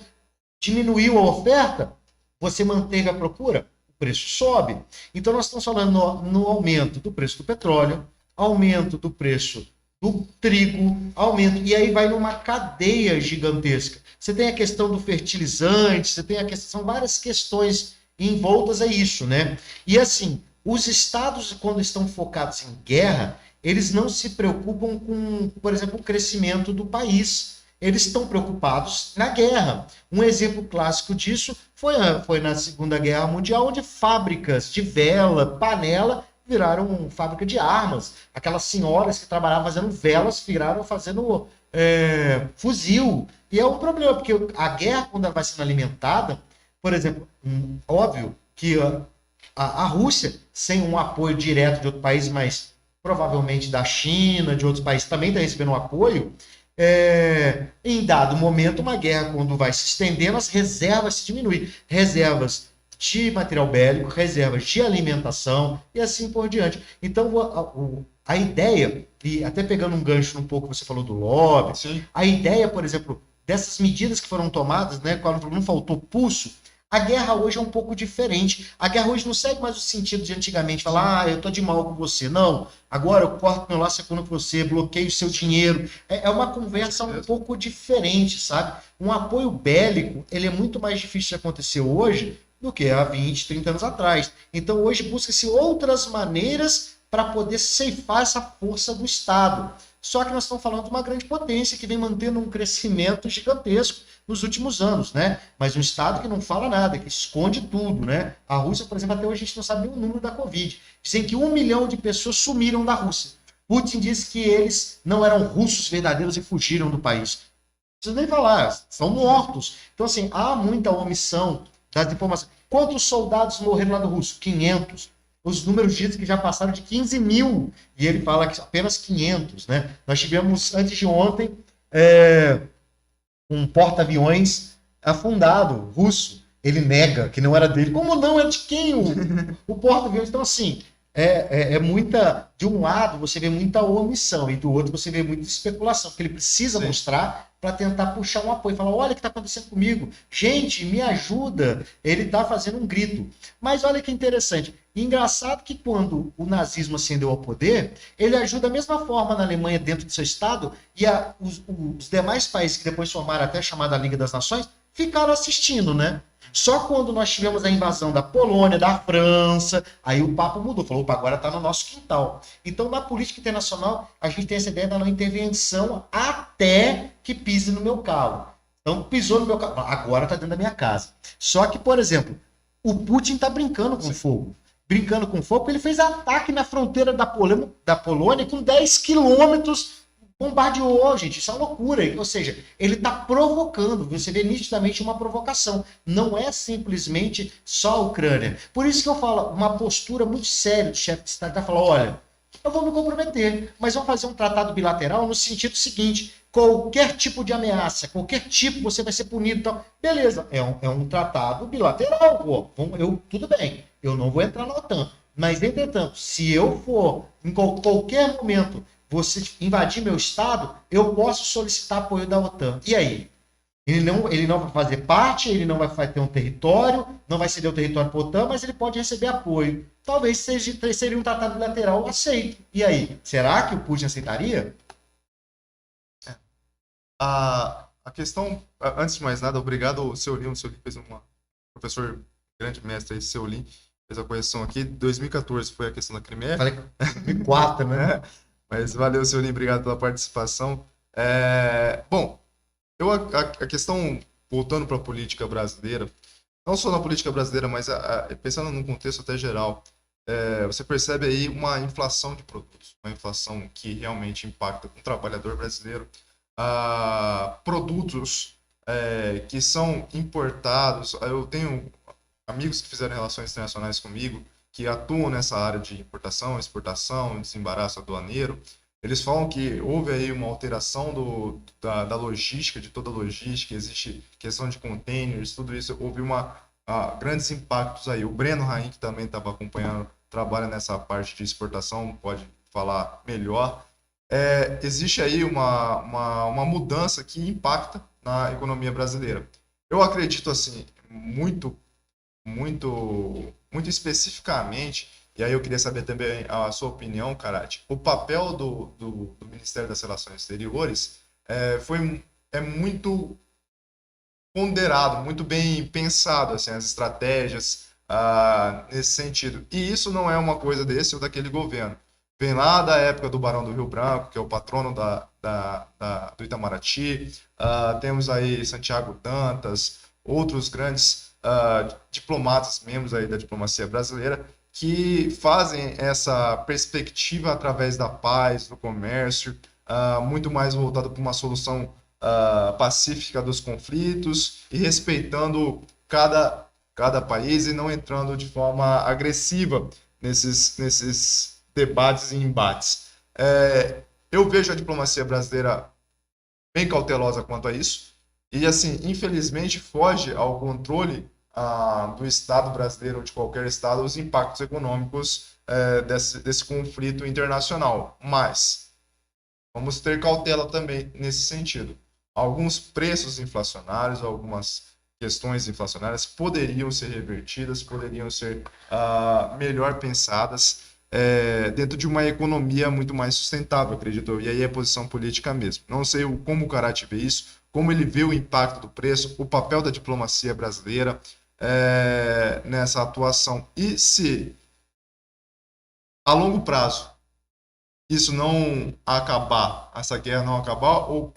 diminuiu a oferta, você manteve a procura, o preço sobe. Então, nós estamos falando no aumento do preço do petróleo, aumento do preço do trigo, aumento, e aí vai numa cadeia gigantesca. Você tem a questão do fertilizante, são várias questões envoltas a isso, né? E assim, os estados, quando estão focados em guerra, eles não se preocupam com, por exemplo, o crescimento do país. Eles estão preocupados na guerra. Um exemplo clássico disso foi na Segunda Guerra Mundial, onde fábricas de vela, panela, viraram fábrica de armas. Aquelas senhoras que trabalhavam fazendo velas viraram fazendo fuzil. E é um problema, porque a guerra, quando ela vai sendo alimentada, por exemplo, óbvio que a Rússia, sem um apoio direto de outro país, mas provavelmente da China, de outros países, também está recebendo um apoio, em dado momento, uma guerra, quando vai se estendendo, as reservas se diminuem. Reservas de material bélico, reservas de alimentação e assim por diante. Então, a ideia, e até pegando um gancho um pouco, você falou do lobby, Sim. a ideia, por exemplo, dessas medidas que foram tomadas, né, quando não faltou pulso, a guerra hoje é um pouco diferente. A guerra hoje não segue mais o sentido de antigamente, falar, eu tô de mal com você. Não, agora eu corto meu laço econômico com você, bloqueio o seu dinheiro. É uma conversa um pouco diferente, sabe? Um apoio bélico, ele é muito mais difícil de acontecer hoje do que há 20, 30 anos atrás. Então hoje busca-se outras maneiras para poder ceifar essa força do Estado. Só que nós estamos falando de uma grande potência que vem mantendo um crescimento gigantesco nos últimos anos, né? Mas um Estado que não fala nada, que esconde tudo, né? A Rússia, por exemplo, até hoje a gente não sabe nem o número da Covid. Dizem que 1 milhão de pessoas sumiram da Rússia. Putin disse que eles não eram russos verdadeiros e fugiram do país. Não precisa nem falar, são mortos. Então, assim, há muita omissão das informações. Quantos soldados morreram lá no Russo? 500. Os números dizem que já passaram de 15 mil. E ele fala que apenas 500, né? Nós tivemos, antes de ontem, um porta-aviões afundado, russo. Ele nega que não era dele. Como não? É de quem o porta-aviões? Então, assim, muita... De um lado, você vê muita omissão. E do outro, você vê muita especulação. Porque ele precisa mostrar para tentar puxar um apoio. Falar, olha o que está acontecendo comigo. Gente, me ajuda. Ele está fazendo um grito. Mas olha que interessante. Engraçado que quando o nazismo ascendeu ao poder, ele ajuda da mesma forma na Alemanha dentro do seu estado e os demais países que depois formaram até a chamada Liga das Nações ficaram assistindo, né? Só quando nós tivemos a invasão da Polônia, da França, aí o papo mudou, falou, opa, agora está no nosso quintal. Então, na política internacional, a gente tem essa ideia da não intervenção até que pise no meu calo. Então, pisou no meu calo, agora está dentro da minha casa. Só que, por exemplo, o Putin está brincando com fogo. Brincando com fogo, porque ele fez ataque na fronteira da Polônia com 10 quilômetros, bombardeou, gente, isso é uma loucura. Ou seja, ele está provocando, você vê nitidamente uma provocação. Não é simplesmente só a Ucrânia. Por isso que eu falo, uma postura muito séria do chefe de Estado, está falando, olha, eu vou me comprometer. Mas vamos fazer um tratado bilateral no sentido seguinte: qualquer tipo de ameaça, qualquer tipo, você vai ser punido. Então, beleza, é um tratado bilateral, pô. Tudo bem, eu não vou entrar na OTAN. Mas, entretanto, se eu for, em qualquer momento, você invadir meu estado, eu posso solicitar apoio da OTAN. E aí? Ele não vai fazer parte, ele não vai ter um território, não vai ceder o território para a OTAN, mas ele pode receber apoio. Talvez seria um tratado bilateral aceito. E aí? Será que o Putin aceitaria? A questão, antes de mais nada, obrigado, Seulin. O Seulin fez professor, grande mestre aí, Seulin, fez a correção aqui. 2014 foi a questão da Crimeia. Falei 2004, né? Mas valeu, Seulin, obrigado pela participação. Bom, a questão, voltando para a política brasileira, não só na política brasileira, mas pensando num contexto até geral, você percebe aí uma inflação de produtos, uma inflação que realmente impacta o trabalhador brasileiro. Produtos que são importados. Eu tenho amigos que fizeram relações internacionais comigo, que atuam nessa área de importação, exportação, desembaraço aduaneiro. Eles falam que houve aí uma alteração da logística, de toda a logística, existe questão de containers, tudo isso, houve grandes impactos aí. O Breno Rain, que também estava acompanhando, trabalha nessa parte de exportação, pode falar melhor. Existe aí uma mudança que impacta na economia brasileira. Eu acredito, assim, muito especificamente, e aí eu queria saber também a sua opinião, Karate. O papel do Ministério das Relações Exteriores é muito ponderado, muito bem pensado, assim, as estratégias nesse sentido. E isso não é uma coisa desse ou daquele governo. Vem lá da época do Barão do Rio Branco, que é o patrono do Itamaraty. Temos aí Santiago Dantas, outros grandes diplomatas, membros aí da diplomacia brasileira, que fazem essa perspectiva através da paz, do comércio, muito mais voltado para uma solução pacífica dos conflitos e respeitando cada país e não entrando de forma agressiva nesses debates e embates. Eu vejo a diplomacia brasileira bem cautelosa quanto a isso e, assim, infelizmente, foge ao controle do Estado brasileiro ou de qualquer Estado os impactos econômicos desse conflito internacional. Mas vamos ter cautela também nesse sentido. Alguns preços inflacionários, algumas questões inflacionárias poderiam ser revertidas, poderiam ser melhor pensadas dentro de uma economia muito mais sustentável, acredito eu. E aí é posição política mesmo. Não sei como o Karate vê isso, como ele vê o impacto do preço, o papel da diplomacia brasileira nessa atuação. E se, a longo prazo, isso não acabar, essa guerra não acabar, ou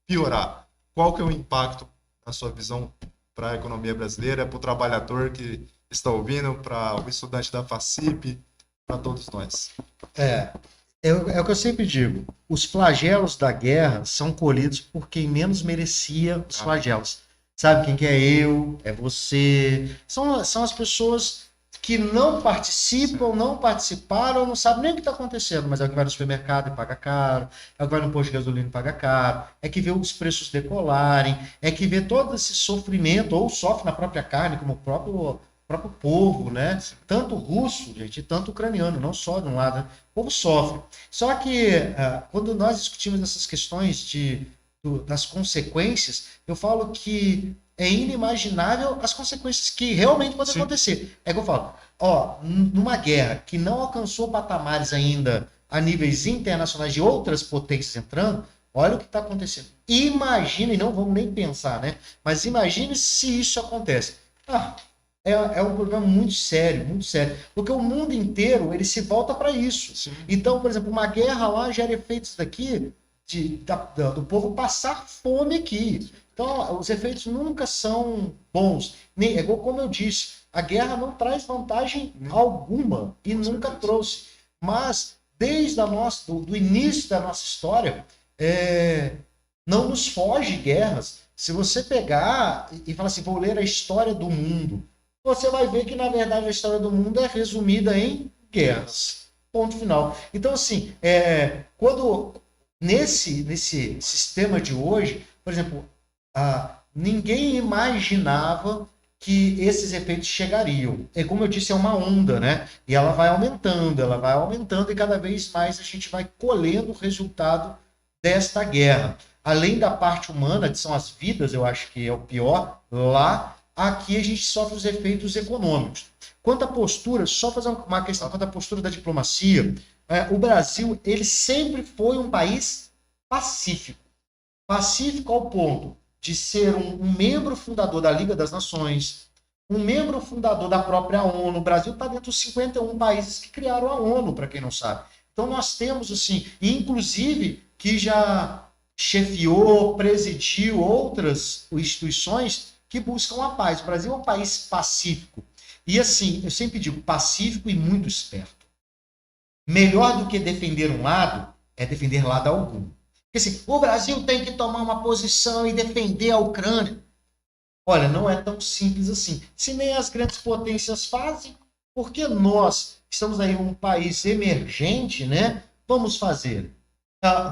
piorar, qual que é o impacto, na sua visão, para a economia brasileira, para o trabalhador que está ouvindo, para o estudante da FACIP, para todos nós? É o que eu sempre digo. Os flagelos da guerra são colhidos por quem menos merecia os flagelos. Sabe quem que é eu? É você. São as pessoas que não participam, não participaram, não sabem nem o que está acontecendo, mas é o que vai no supermercado e paga caro, é o que vai no posto de gasolina e paga caro, é que vê os preços decolarem, é que vê todo esse sofrimento, ou sofre na própria carne, como o próprio povo, né? Tanto russo, gente, tanto ucraniano, não só de um lado, né? O povo sofre. Só que quando nós discutimos essas questões das consequências, eu falo que é inimaginável as consequências que realmente podem acontecer. É que eu falo, numa guerra que não alcançou patamares ainda a níveis internacionais de outras potências entrando, olha o que está acontecendo. Imagine, não vamos nem pensar, né? Mas imagine se isso acontece. É um problema muito sério, porque o mundo inteiro ele se volta para isso. Sim. Então, por exemplo, uma guerra lá gera efeitos daqui do povo passar fome aqui. Então, os efeitos nunca são bons. É igual como eu disse, a guerra não traz vantagem alguma e nunca trouxe. Mas, desde do início da nossa história, não nos foge guerras. Se você pegar e falar assim, vou ler a história do mundo, você vai ver que, na verdade, a história do mundo é resumida em guerras. Ponto final. Então, assim, quando nesse sistema de hoje, por exemplo, ninguém imaginava que esses efeitos chegariam. É como eu disse, é uma onda, né? E ela vai aumentando e cada vez mais a gente vai colhendo o resultado desta guerra. Além da parte humana, que são as vidas, eu acho que é o pior, aqui a gente sofre os efeitos econômicos. Quanto à postura, só fazer uma questão quanto à postura da diplomacia, o Brasil, ele sempre foi um país pacífico. Pacífico ao ponto de ser um membro fundador da Liga das Nações, um membro fundador da própria ONU. O Brasil está dentro dos 51 países que criaram a ONU, para quem não sabe. Então nós temos, assim, inclusive, que já chefiou, presidiu outras instituições que buscam a paz. O Brasil é um país pacífico. E assim, eu sempre digo, pacífico e muito esperto. Melhor do que defender um lado, é defender lado algum. Porque assim, o Brasil tem que tomar uma posição e defender a Ucrânia. Olha, não é tão simples assim. Se nem as grandes potências fazem, por que nós, que estamos aí um país emergente, né, vamos fazer?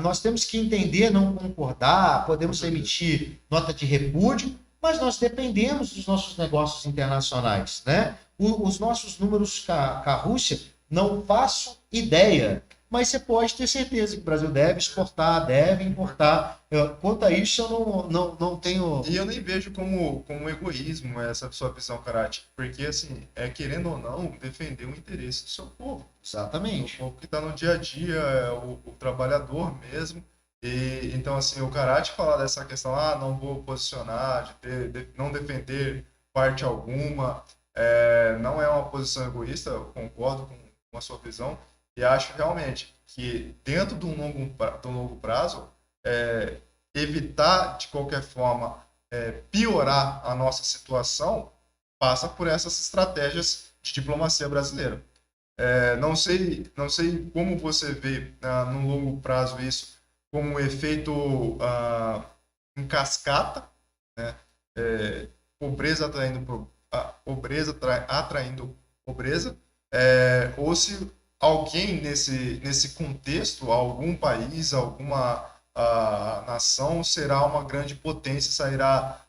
Nós temos que entender, não concordar, podemos emitir nota de repúdio, mas nós dependemos dos nossos negócios internacionais, né? Os nossos números com a Rússia, não faço ideia, mas você pode ter certeza que o Brasil deve exportar, deve importar. Quanto a isso, eu não tenho... E eu nem vejo como egoísmo essa sua visão, Karate, porque, assim, querendo ou não, defender o interesse do seu povo. Exatamente. O povo que está no dia a dia, o trabalhador mesmo. E, então, assim, o Karate falar dessa questão, não vou posicionar, não defender parte alguma, não é uma posição egoísta, eu concordo com a sua visão, e acho realmente que dentro do longo prazo, evitar de qualquer forma piorar a nossa situação passa por essas estratégias de diplomacia brasileira. Não sei como você vê no longo prazo isso como um efeito em cascata, né? Pobreza atraindo pobreza, ou se alguém nesse contexto, algum país, alguma nação será uma grande potência, sairá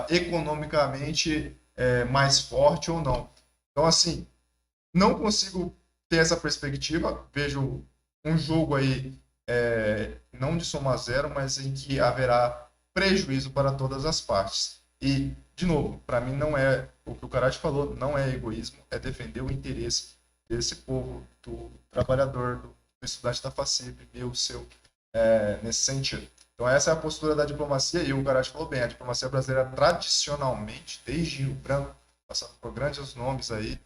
economicamente mais forte ou não. Então, assim, não consigo ter essa perspectiva, vejo um jogo aí não de soma zero, mas em que haverá prejuízo para todas as partes. E, de novo, para mim não é, o que o Karate falou, não é egoísmo, é defender o interesse desse povo, do trabalhador, do estudante da FACIP, meu, seu, nesse sentido. Então essa é a postura da diplomacia, e o Karate falou bem, a diplomacia brasileira tradicionalmente, desde Rio Branco, passando por grandes nomes aí,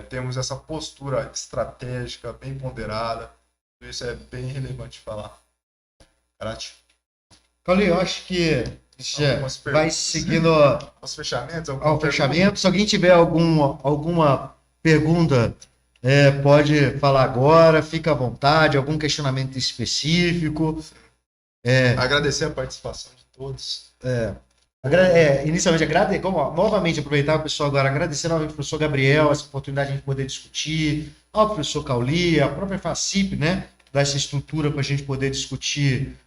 temos essa postura estratégica, bem ponderada. Isso é bem relevante falar. Karate. Paulinho, eu acho que já vai seguindo os fechamentos. ao fechamento. Se alguém tiver alguma pergunta, pode falar agora, fica à vontade, algum questionamento específico. Agradecer a participação de todos. Inicialmente, novamente aproveitar o pessoal agora, agradecer novamente ao professor Gabriel, essa oportunidade de a gente poder discutir, ao professor Cauli, a própria FACIP, né, dar essa estrutura para a gente poder discutir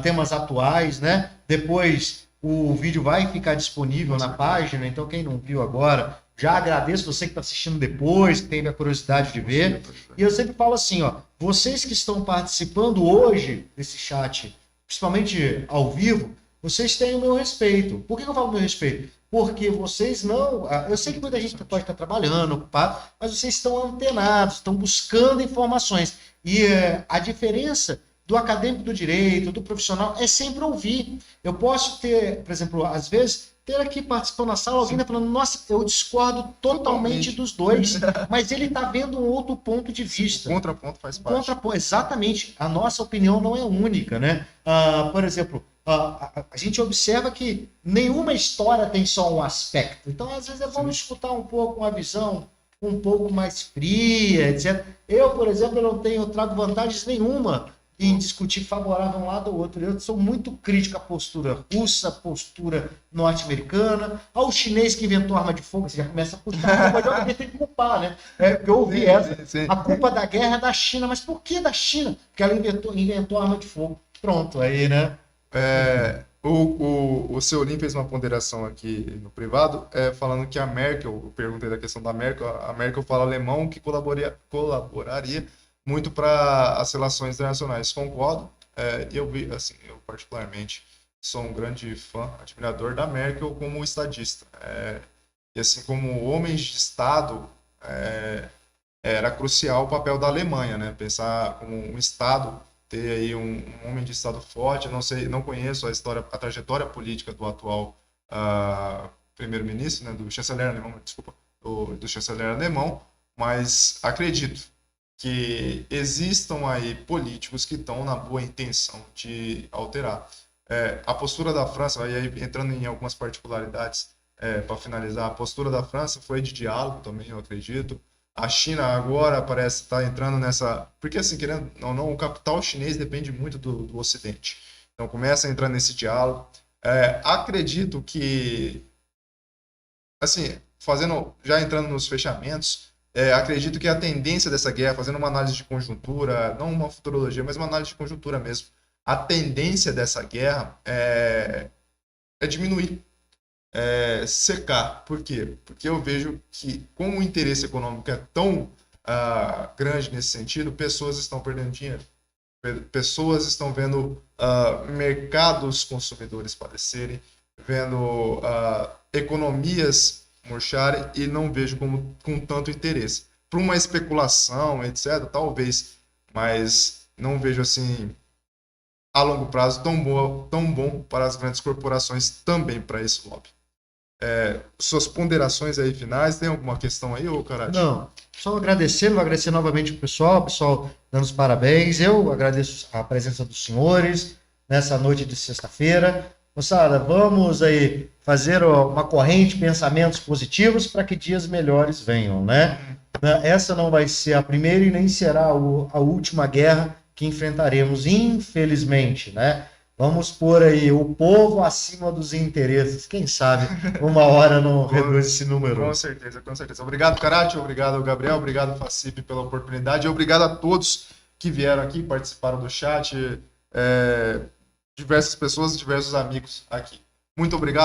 temas atuais, né? Depois o vídeo vai ficar disponível na página, então quem não viu agora, já agradeço você que está assistindo depois, que teve a curiosidade de ver. E eu sempre falo assim, vocês que estão participando hoje desse chat, principalmente ao vivo, vocês têm o meu respeito. Por que eu falo meu respeito? Porque vocês não... Eu sei que muita gente pode estar trabalhando, ocupado, mas vocês estão antenados, estão buscando informações. E a diferença do acadêmico do direito, do profissional, é sempre ouvir. Eu posso ter, por exemplo, às vezes, ter aqui participando na sala, alguém falando, nossa, eu discordo totalmente dos dois, mas ele está vendo um outro ponto de vista. O contraponto faz parte. Exatamente. A nossa opinião não é única, né? Por exemplo, a gente observa que nenhuma história tem só um aspecto. Então, às vezes, é bom escutar um pouco uma visão um pouco mais fria, etc. Eu, por exemplo, eu trago vantagens nenhuma em discutir favorável a um lado ou outro. Eu sou muito crítico à postura russa, à postura norte-americana, ao chinês que inventou arma de fogo. Você já começa a puxar, mas alguém tem que culpar, né? Porque eu ouvi essa. Sim. A culpa da guerra é da China, mas por que da China? Porque ela inventou arma de fogo. Pronto, aí, né? O seu Olim fez uma ponderação aqui no privado, falando que a Merkel, eu perguntei da questão da Merkel, a Merkel fala alemão que colaboraria muito para as relações internacionais. Concordo. Eu vi, assim, eu particularmente sou um grande fã, admirador da Merkel como estadista. E assim como homens de Estado, era crucial o papel da Alemanha, né? Pensar como um Estado, ter aí um homem de Estado forte. Não sei, não conheço a trajetória política do atual primeiro-ministro, né? Do chanceler alemão, desculpa, do chanceler alemão, mas acredito que existam aí políticos que estão na boa intenção de alterar. A postura da França, aí entrando em algumas particularidades, para finalizar, a postura da França foi de diálogo também, eu acredito. A China agora parece estar entrando nessa... Porque, assim, querendo ou não, o capital chinês depende muito do Ocidente. Então, começa a entrar nesse diálogo. Acredito que, assim, já entrando nos fechamentos, acredito que a tendência dessa guerra, fazendo uma análise de conjuntura, não uma futurologia, mas uma análise de conjuntura mesmo, a tendência dessa guerra é diminuir, secar. Por quê? Porque eu vejo que, como o interesse econômico é tão grande nesse sentido, pessoas estão perdendo dinheiro. Pessoas estão vendo mercados consumidores padecerem, vendo economias murcharem, e não vejo com tanto interesse. Para uma especulação, etc., talvez, mas não vejo assim a longo prazo tão bom para as grandes corporações, também para esse lobby. Suas ponderações aí finais, tem alguma questão aí, ô Karate? Não, só agradecer novamente o pessoal dando os parabéns. Eu agradeço a presença dos senhores nessa noite de sexta-feira. Moçada, vamos aí fazer uma corrente de pensamentos positivos para que dias melhores venham, né? Essa não vai ser a primeira e nem será a última guerra que enfrentaremos, infelizmente, né? Vamos pôr aí o povo acima dos interesses. Quem sabe uma hora não reduz esse número. Com certeza, com certeza. Obrigado, Karate, obrigado, Gabriel, obrigado, Facip, pela oportunidade, e obrigado a todos que vieram aqui, participaram do chat, diversas pessoas, diversos amigos aqui. Muito obrigado.